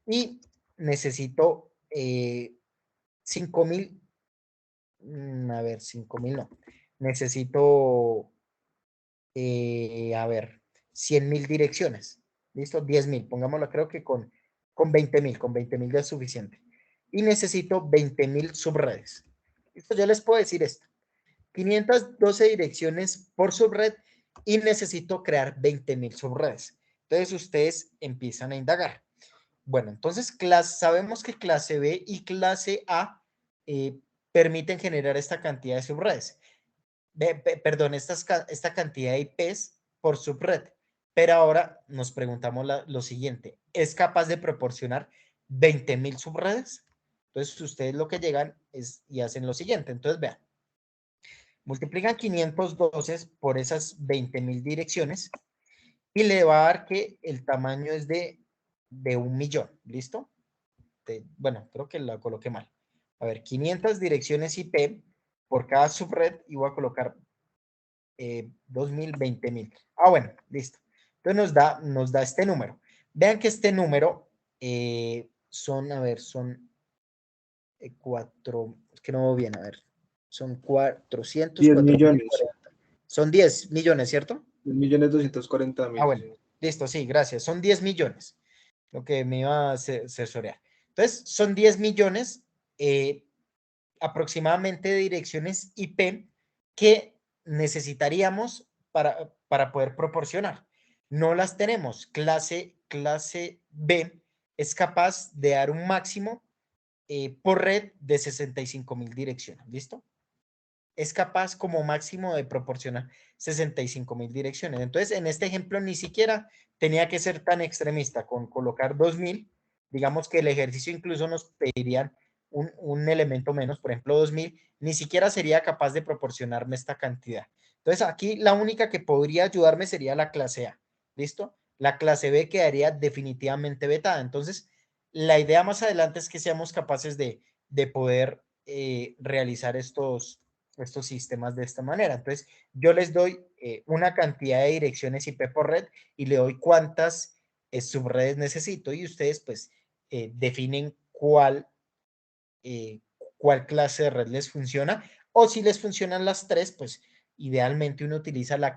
y necesito 5.000, a ver, 5.000 no, necesito, a ver, 100.000 direcciones, ¿listo? 10.000, pongámoslo, creo que con 20.000 ya es suficiente. Y necesito 20.000 subredes. Listo, yo les puedo decir esto, 512 direcciones por subred y necesito crear 20.000 subredes. Entonces ustedes empiezan a indagar. Bueno, entonces sabemos que clase B y clase A permiten generar esta cantidad de subredes. Perdón, esta cantidad de IPs por subred. Pero ahora nos preguntamos lo siguiente, ¿es capaz de proporcionar 20.000 subredes? Entonces ustedes lo que llegan es y hacen lo siguiente. Entonces vean, multiplican 512 por esas 20.000 direcciones y le va a dar que el tamaño es de 1.000.000, ¿listo? Bueno, creo que la coloqué mal. A ver, 500 direcciones IP por cada subred y voy a colocar 2.000, 20.000. Bueno, listo. Entonces nos da este número. Vean que este número son, a ver, son 4, es que no veo bien, a ver, son 400,
10 millones.
4.040. Son 10 millones, ¿cierto?
10.240.000.
Bueno,
Sí.
listo, sí, gracias. Son 10 millones, lo que me iba a asesorar. Entonces, son 10 millones aproximadamente de direcciones IP que necesitaríamos para poder proporcionar. No las tenemos. Clase B es capaz de dar un máximo por red de 65.000 direcciones. ¿Listo? Es capaz como máximo de proporcionar 65.000 direcciones. Entonces, en este ejemplo ni siquiera tenía que ser tan extremista con colocar 2.000. Digamos que el ejercicio incluso nos pedirían un elemento menos, por ejemplo 2000, ni siquiera sería capaz de proporcionarme esta cantidad. Entonces aquí la única que podría ayudarme sería la clase A, ¿listo? La clase B quedaría definitivamente vetada. Entonces, la idea más adelante es que seamos capaces de poder realizar estos sistemas de esta manera. Entonces, yo les doy una cantidad de direcciones IP por red y le doy cuántas subredes necesito y ustedes pues definen cuál clase de red les funciona o si les funcionan las tres, pues idealmente uno utiliza la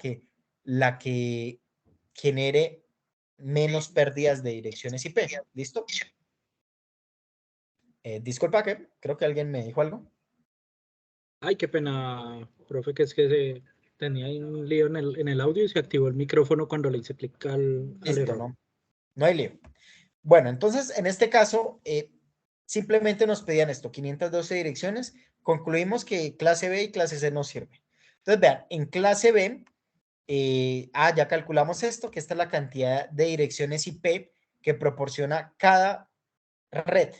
que genere menos pérdidas de direcciones IP. ¿Listo? Disculpa que creo que alguien me dijo algo.
Ay, qué pena, profe, que es que tenía un lío en el audio y se activó el micrófono cuando le hice clic al
Listo,
error.
no hay lío. Bueno, entonces en este caso simplemente nos pedían esto, 512 direcciones. Concluimos que clase B y clase C no sirve. Entonces vean, en clase B, ya calculamos esto, que esta es la cantidad de direcciones IP que proporciona cada red.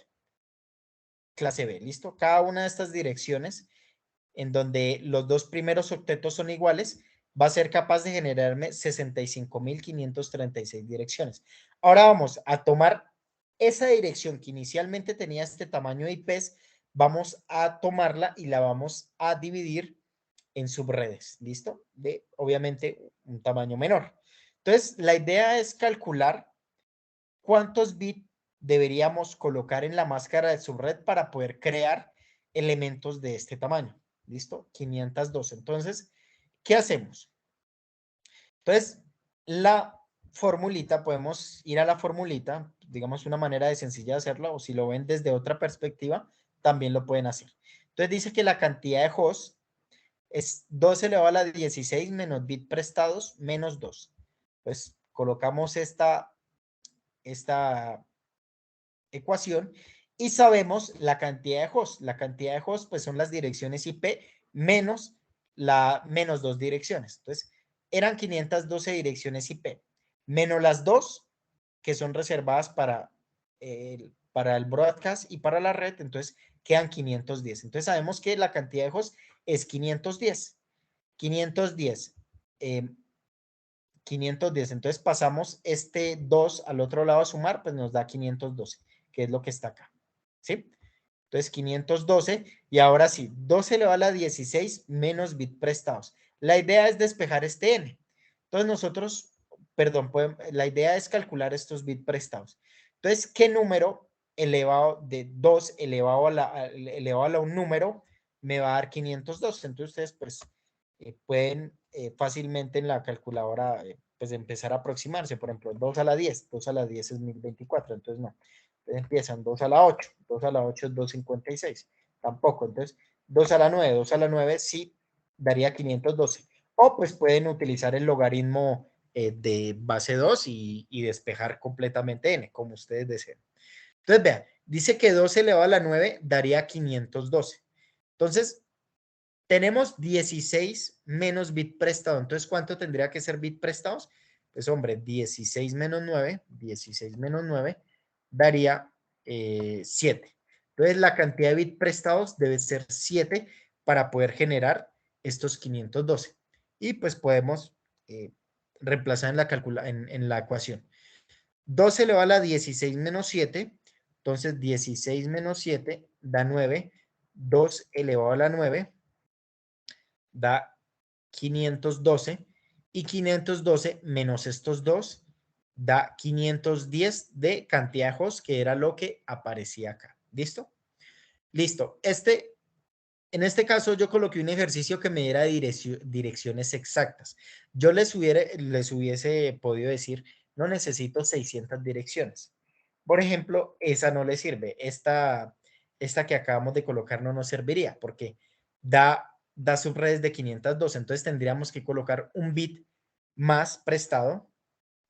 Clase B, ¿listo? Cada una de estas direcciones en donde los dos primeros octetos son iguales, va a ser capaz de generarme 65.536 direcciones. Ahora vamos a tomar esa dirección que inicialmente tenía este tamaño de IPs, vamos a tomarla y la vamos a dividir en subredes, ¿listo? De, obviamente, un tamaño menor. Entonces, la idea es calcular cuántos bits deberíamos colocar en la máscara de subred para poder crear elementos de este tamaño. ¿Listo? 512. Entonces, ¿qué hacemos? Entonces, la formulita, podemos ir a la formulita, digamos una manera de sencilla de hacerlo, o si lo ven desde otra perspectiva, también lo pueden hacer. Entonces dice que la cantidad de hosts es 2 elevado a la 16 menos bits prestados menos 2. Pues colocamos esta ecuación y sabemos la cantidad de hosts. La cantidad de hosts pues son las direcciones IP menos menos dos direcciones. Entonces, eran 512 direcciones IP menos las dos que son reservadas para el broadcast y para la red, entonces quedan 510. Entonces sabemos que la cantidad de hosts es 510. 510. 510. Entonces pasamos este 2 al otro lado a sumar, pues nos da 512, que es lo que está acá. ¿Sí? Entonces 512 y ahora sí, 12 elevado a la 16 menos bits prestados. La idea es despejar este n. Entonces nosotros, perdón, la idea es calcular estos bits prestados. Entonces, ¿qué número elevado de 2 elevado a un número me va a dar 512? Entonces ustedes pues pueden fácilmente en la calculadora pues empezar a aproximarse. Por ejemplo, 2 a la 10. 2 a la 10 es 1024, entonces no. Entonces empiezan 2 a la 8. 2 a la 8 es 256. Tampoco. Entonces, 2 a la 9. 2 a la 9 sí daría 512. O pues pueden utilizar el logaritmo de base 2 y despejar completamente n, como ustedes deseen. Entonces, vean, dice que 2 elevado a la 9 daría 512. Entonces, tenemos 16 menos bit prestado. Entonces, ¿cuánto tendría que ser bit prestados? Pues, hombre, 16 menos 9, 16 menos 9 daría 7. Entonces, la cantidad de bit prestados debe ser 7 para poder generar estos 512. Y pues podemos reemplazar en la ecuación. 12 elevado a la 16 menos 7. Entonces, 16 menos 7 da 9. 2 elevado a la 9 da 512 y 512 menos estos dos da 510 de cantidad de hosts, que era lo que aparecía acá. ¿Listo? Listo. En este caso yo coloqué un ejercicio que me diera direcciones exactas. Yo les hubiese podido decir, no necesito 600 direcciones. Por ejemplo, esa no le sirve. Esta que acabamos de colocar no nos serviría porque da subredes de 502. Entonces tendríamos que colocar un bit más prestado,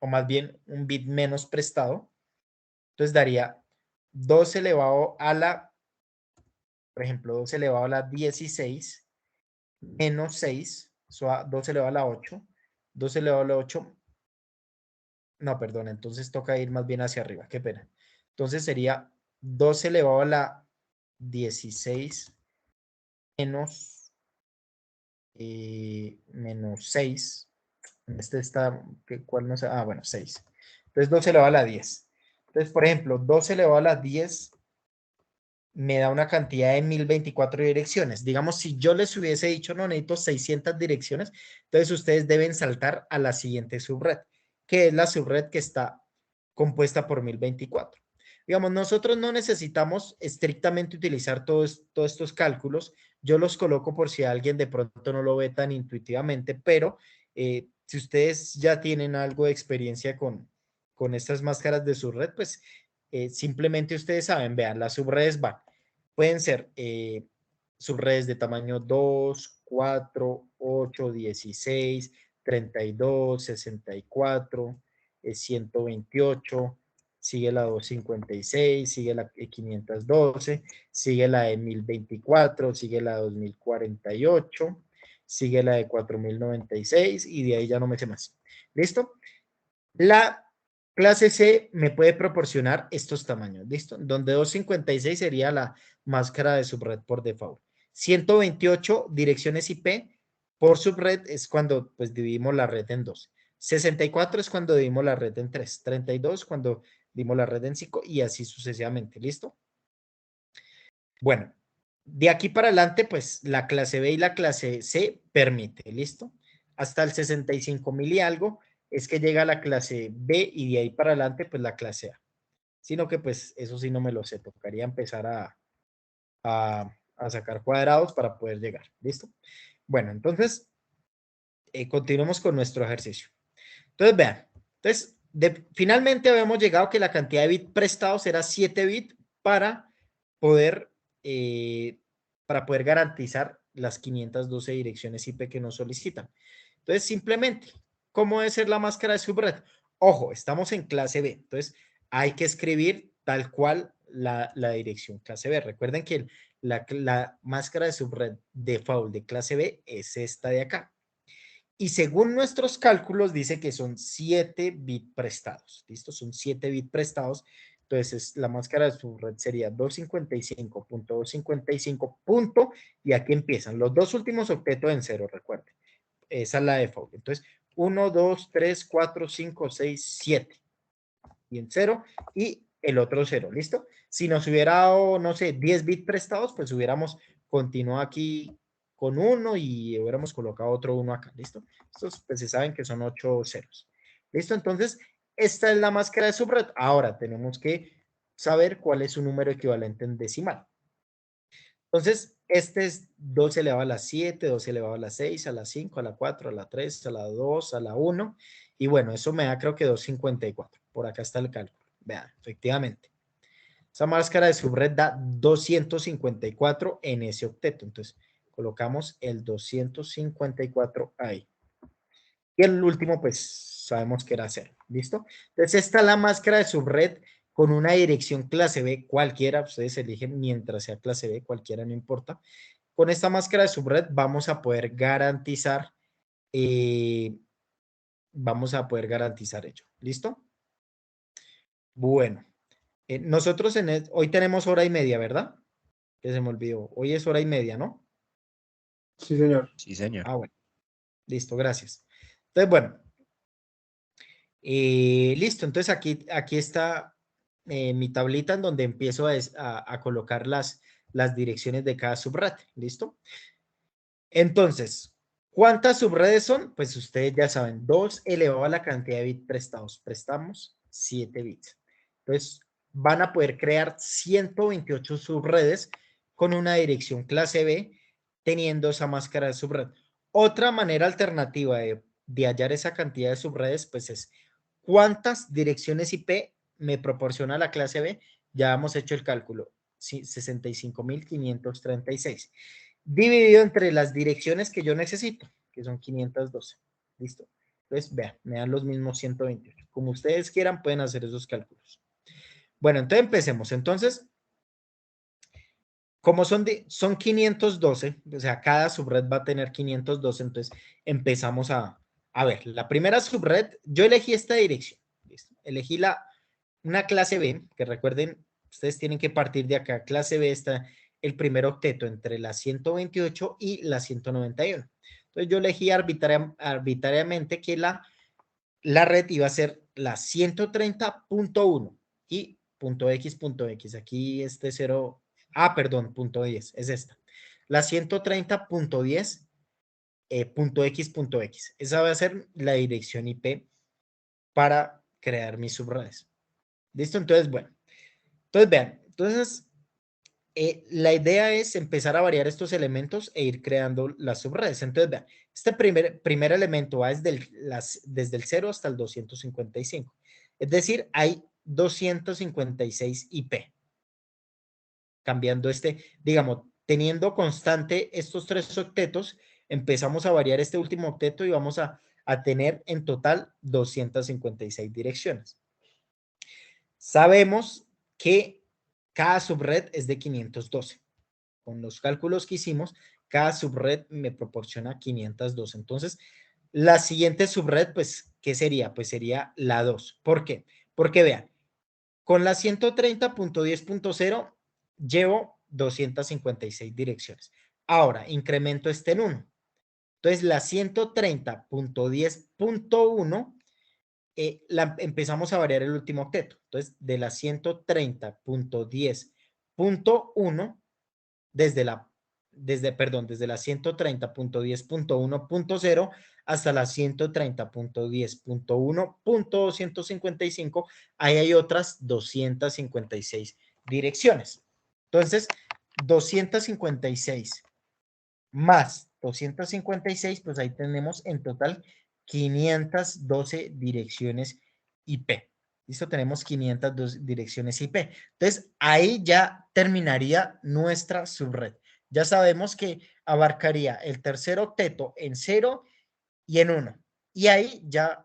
o más bien un bit menos prestado. Entonces daría 2 elevado a la, por ejemplo, 2 elevado a la 16 menos 6, 2 elevado a la 8, 2 elevado a la 8, no, perdón, entonces toca ir más bien hacia arriba, qué pena. Entonces sería 2 elevado a la 16 menos, menos 6. Este está, ¿cuál no sé? Ah, bueno, 6. Entonces 2 elevado a la 10. Entonces, por ejemplo, 2 elevado a la 10 me da una cantidad de 1024 direcciones. Digamos, si yo les hubiese dicho, no, necesito 600 direcciones, entonces ustedes deben saltar a la siguiente subred, que es la subred que está compuesta por 1024. Digamos, nosotros no necesitamos estrictamente utilizar todos estos cálculos. Yo los coloco por si alguien de pronto no lo ve tan intuitivamente, pero si ustedes ya tienen algo de experiencia con estas máscaras de subred, pues simplemente ustedes saben, vean, las subredes van. Pueden ser subredes de tamaño 2, 4, 8, 16, 32, 64, 128, sigue la 256, sigue la 512, sigue la de 1024, sigue la de 2048, sigue la de 4096 y de ahí ya no me sé más. ¿Listo? La clase C me puede proporcionar estos tamaños, ¿listo? Donde 256 sería la máscara de subred por default. 128 direcciones IP por subred es cuando pues dividimos la red en dos. 64 es cuando dividimos la red en 3. 32 cuando dividimos la red en 5 y así sucesivamente, ¿listo? Bueno, de aquí para adelante pues la clase B y la clase C permite, ¿listo? Hasta el 65.000 y algo es que llega la clase B y de ahí para adelante pues la clase A. Sino que pues eso sí no me lo sé, tocaría empezar a sacar cuadrados para poder llegar, ¿listo? Bueno, entonces continuemos con nuestro ejercicio. Entonces vean, entonces finalmente habíamos llegado que la cantidad de bits prestados era 7 bits poder, para poder garantizar las 512 direcciones IP que nos solicitan. Entonces simplemente, ¿cómo debe ser la máscara de subred? Ojo, estamos en clase B, entonces hay que escribir tal cual la dirección clase B. Recuerden que la máscara de subred default de clase B es esta de acá. Y según nuestros cálculos dice que son 7 bits prestados. ¿Listo? Son 7 bits prestados. Entonces la máscara de subred sería 255.255. Y aquí empiezan los dos últimos octetos en cero, recuerden. Esa es la default. Entonces 1, 2, 3, 4, 5, 6, 7. Y en cero. Y el otro cero. ¿Listo? Si nos hubiera dado, no sé, 10 bits prestados, pues hubiéramos continuado aquí con 1 y hubiéramos colocado otro 1 acá, ¿listo? Estos pues se saben que son 8 ceros. ¿Listo? Entonces, esta es la máscara de subred. Ahora tenemos que saber cuál es su número equivalente en decimal. Entonces, este es 2 elevado a la 7, 2 elevado a la 6, a la 5, a la 4, a la 3, a la 2, a la 1. Y bueno, eso me da creo que 254. Por acá está el cálculo. Vean, efectivamente. Esa máscara de subred da 254 en ese octeto. Entonces, colocamos el 254 ahí. Y el último, pues, sabemos que era 0. ¿Listo? Entonces, esta es la máscara de subred con una dirección clase B, cualquiera, ustedes eligen mientras sea clase B, cualquiera, no importa. Con esta máscara de subred vamos a poder garantizar, ello. ¿Listo? Bueno. Nosotros hoy tenemos hora y media, ¿verdad? Que se me olvidó. Hoy es hora y media, ¿no?
Sí, señor.
Sí, señor.
Ah, bueno. Listo, gracias. Entonces, bueno. Listo, entonces aquí está mi tablita en donde empiezo a colocar las direcciones de cada subred. ¿Listo? Entonces, ¿cuántas subredes son? Pues ustedes ya saben, 2 elevado a la cantidad de bits prestados. Prestamos 7 bits. Entonces, van a poder crear 128 subredes con una dirección clase B teniendo esa máscara de subred. Otra manera alternativa de hallar esa cantidad de subredes, pues es ¿cuántas direcciones IP me proporciona la clase B? Ya hemos hecho el cálculo, 65.536 dividido entre las direcciones que yo necesito, que son 512. ¿Listo? Entonces, vean, me dan los mismos 128. Como ustedes quieran, pueden hacer esos cálculos. Bueno, entonces empecemos. Entonces, como son 512, o sea, cada subred va a tener 512, entonces empezamos a ver. La primera subred, yo elegí esta dirección. ¿Listo? Elegí una clase B, que recuerden, ustedes tienen que partir de acá. Clase B está el primer octeto entre la 128 y la 191. Entonces yo elegí arbitrariamente que la red iba a ser la 130.1 y .x. Aquí este 0, perdón, .10, es esta. La 130.10 .x. Esa va a ser la dirección IP para crear mis subredes. ¿Listo? Entonces, bueno. Entonces, vean. Entonces, la idea es empezar a variar estos elementos e ir creando las subredes. Entonces, vean. Este primer elemento va desde el 0 hasta el 255. Es decir, hay 256 IP. Cambiando digamos, teniendo constante estos 3 octetos, empezamos a variar este último octeto y vamos a tener en total 256 direcciones. Sabemos que cada subred es de 512. Con los cálculos que hicimos, cada subred me proporciona 512. Entonces, la siguiente subred, pues, ¿qué sería? Pues sería la 2. ¿Por qué? Porque vean, con la 130.10.0 llevo 256 direcciones. Ahora, incremento en 1. Entonces, la 130.10.1 empezamos a variar el último octeto. Entonces, de la 130.10.1, desde la 130.10.1.0 hasta la 130.10.1.255, ahí hay otras 256 direcciones. Entonces, 256 más 256, pues ahí tenemos en total 512 direcciones IP. ¿Listo? Tenemos 502 direcciones IP. Entonces, ahí ya terminaría nuestra subred. Ya sabemos que abarcaría el tercer octeto en 0 y en 1. Y ahí ya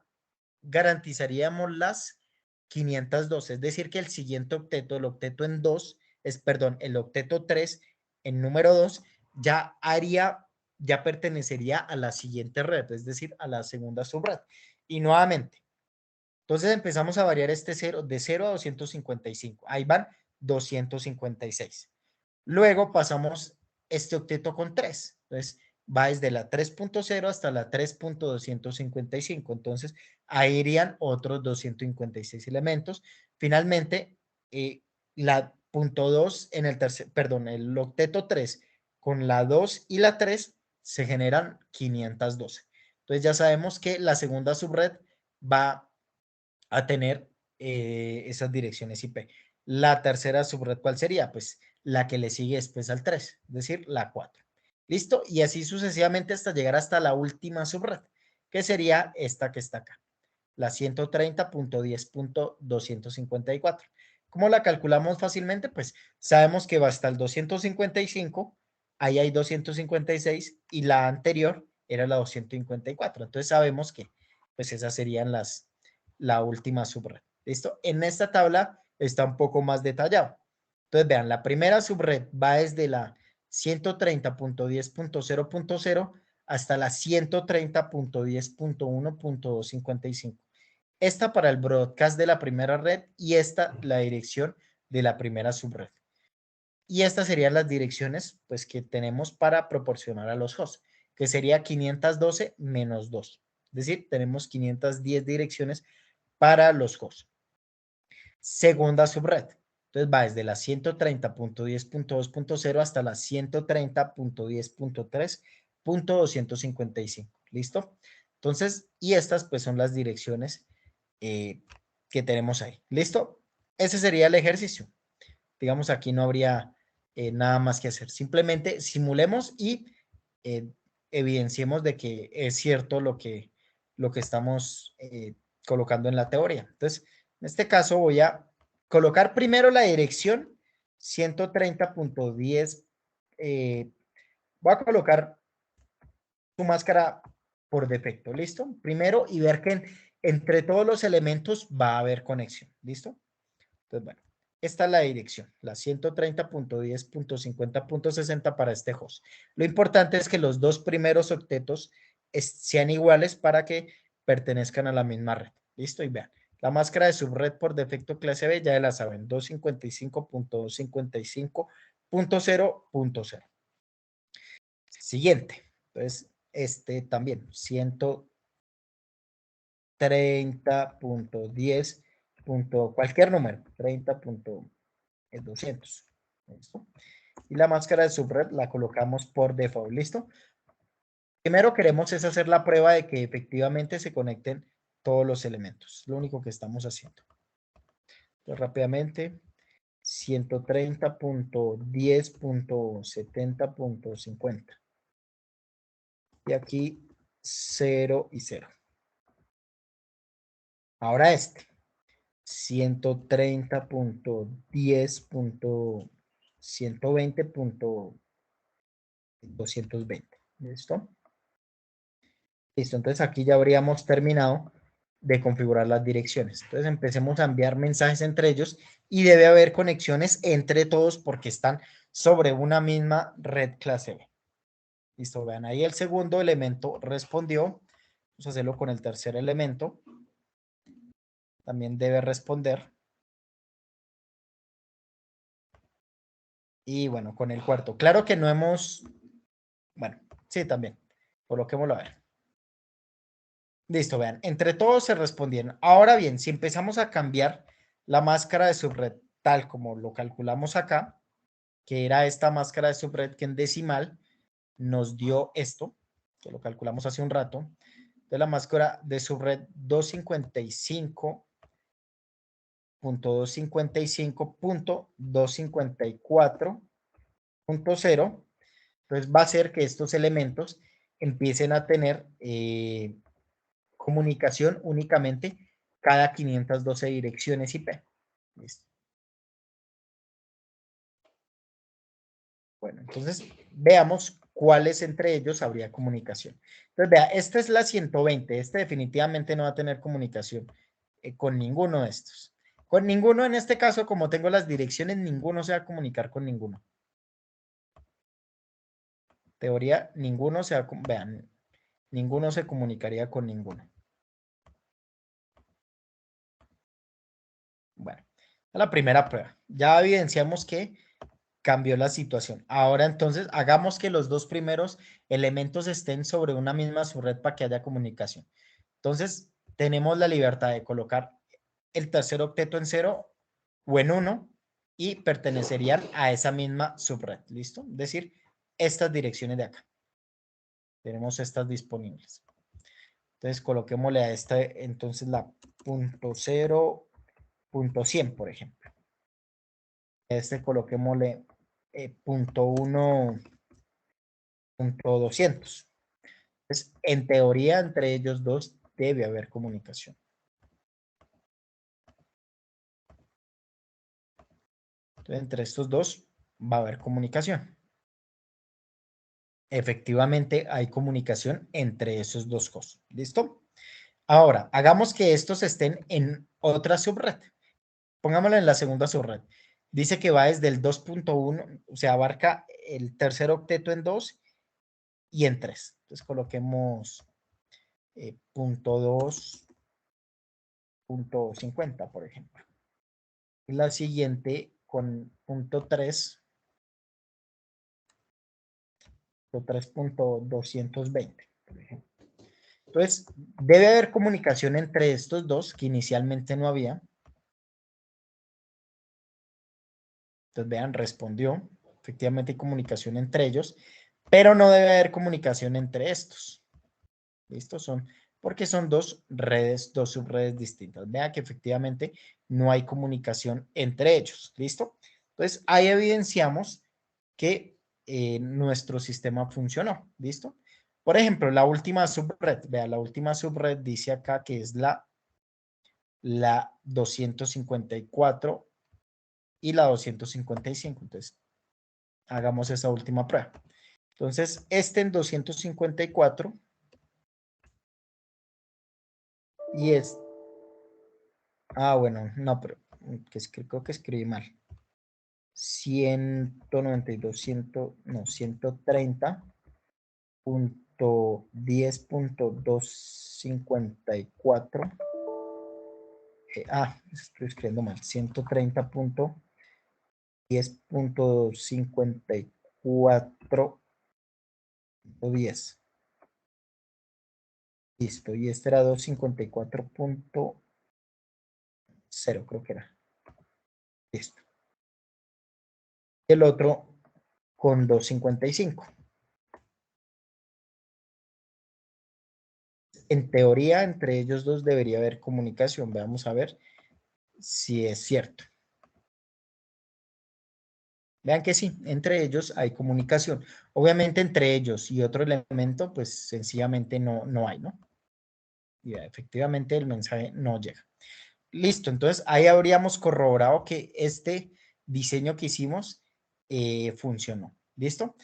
garantizaríamos las 512. Es decir, que el siguiente octeto, el octeto en 2, el octeto 3 en número 2, ya pertenecería a la siguiente red, es decir, a la segunda subred. Y nuevamente, entonces empezamos a variar este 0 de 0 a 255. Ahí van 256. Luego pasamos este octeto con 3. Entonces va desde la 3.0 hasta la 3.255. Entonces ahí irían otros 256 elementos. Finalmente, la punto 2 en el octeto 3 con la 2 y la 3 se generan 512. Entonces ya sabemos que la segunda subred va a tener esas direcciones IP. La tercera subred, ¿cuál sería? Pues la que le sigue después al 3, es decir, la 4. ¿Listo? Y así sucesivamente hasta llegar hasta la última subred, que sería esta que está acá, la 130.10.254. ¿Cómo la calculamos fácilmente? Pues sabemos que va hasta el 255, ahí hay 256 y la anterior era la 254. Entonces sabemos que pues esas serían la última subred. ¿Listo? En esta tabla está un poco más detallado. Entonces, vean, la primera subred va desde la 130.10.0.0 hasta la 130.10.1.255. Esta para el broadcast de la primera red y esta la dirección de la primera subred. Y estas serían las direcciones pues, que tenemos para proporcionar a los hosts, que sería 512 menos 2. Es decir, tenemos 510 direcciones para los hosts. Segunda subred. Entonces va desde la 130.10.2.0 hasta la 130.10.3.255. ¿Listo? Entonces, y estas pues son las direcciones que tenemos ahí. ¿Listo? Ese sería el ejercicio. Digamos, aquí no habría nada más que hacer. Simplemente simulemos y evidenciemos de que es cierto lo que estamos colocando en la teoría. Entonces, en este caso voy a colocar primero la dirección 130.10. Voy a colocar su máscara por defecto, ¿listo? Primero y ver que entre todos los elementos va a haber conexión, ¿listo? Entonces, bueno, esta es la dirección, la 130.10.50.60 para este host. Lo importante es que los dos primeros octetos sean iguales para que pertenezcan a la misma red. ¿Listo? Y vean, la máscara de subred por defecto clase B ya la saben, 255.255.0 .0.0. Siguiente. Entonces, este también, 130.10. Cualquier número, 30.200. ¿Listo? Y la máscara de subred la colocamos por default. ¿Listo? Primero queremos es hacer la prueba de que efectivamente se conecten todos los elementos. Lo único que estamos haciendo. Entonces, rápidamente, 130.10.70.50. Y aquí 0 y 0. Ahora este. 130.10.120.220. ¿Listo? Listo, entonces aquí ya habríamos terminado de configurar las direcciones. Entonces empecemos a enviar mensajes entre ellos y debe haber conexiones entre todos porque están sobre una misma red clase B. Listo, vean ahí el segundo elemento respondió. Vamos a hacerlo con el tercer elemento. También debe responder. Y bueno, con el cuarto. Claro que no hemos... Bueno, sí, también. Coloquémoslo a ver. Listo, vean. Entre todos se respondieron. Ahora bien, si empezamos a cambiar la máscara de subred tal como lo calculamos acá, que era esta máscara de subred que en decimal nos dio esto, que lo calculamos hace un rato, de la máscara de subred 255.255.254.0, entonces va a ser que estos elementos empiecen a tener comunicación únicamente cada 512 direcciones IP. ¿Listo? Bueno, entonces veamos cuáles entre ellos habría comunicación. Entonces, vea, esta es la 120. Este definitivamente no va a tener comunicación con ninguno de estos. Con ninguno en este caso, como tengo las direcciones, ninguno se va a comunicar con ninguno. Teoría, ninguno se va a... Vean, ninguno se comunicaría con ninguno. Bueno, la primera prueba. Ya evidenciamos que cambió la situación. Ahora entonces hagamos que los dos primeros elementos estén sobre una misma subred para que haya comunicación. Entonces tenemos la libertad de colocar el tercer octeto en 0 o en 1 y pertenecerían a esa misma subred. ¿Listo? Es decir, estas direcciones de acá. Tenemos estas disponibles. Entonces coloquémosle a esta entonces la .0, .100, por ejemplo. Este coloquémosle .1, .200. Entonces, en teoría, entre ellos dos debe haber comunicación. Entonces, entre estos dos va a haber comunicación. Efectivamente, hay comunicación entre esos dos cosas. ¿Listo? Ahora, hagamos que estos estén en otra subred. Pongámoslo en la segunda subred. Dice que va desde el 2.1, o sea, abarca el tercer octeto en 2 y en 3. Entonces, coloquemos .2, .50, por ejemplo. Y la siguiente con .3, 3.220, por ejemplo. Entonces, debe haber comunicación entre estos dos, que inicialmente no había. Entonces, vean, respondió. Efectivamente hay comunicación entre ellos, pero no debe haber comunicación entre estos. ¿Listo? Porque son dos redes, dos subredes distintas. Vea que efectivamente no hay comunicación entre ellos. ¿Listo? Entonces, ahí evidenciamos que nuestro sistema funcionó. ¿Listo? Por ejemplo, la última subred, vea, la última subred dice acá que es la 254 y la 255. Entonces, hagamos esa última prueba. Entonces, este en 254 y es... Ah, bueno, no, pero creo que escribí mal. 192, no, 130.10.254. Estoy escribiendo mal. 130.10.254. 10.54.10. Listo, y este era 254.0, creo que era. Listo. El otro con 255. En teoría, entre ellos dos debería haber comunicación. Veamos a ver si es cierto. Vean que sí, entre ellos hay comunicación. Obviamente entre ellos y otro elemento, pues sencillamente no hay, ¿no? Y efectivamente el mensaje no llega. Listo, entonces ahí habríamos corroborado que este diseño que hicimos funcionó. ¿Listo?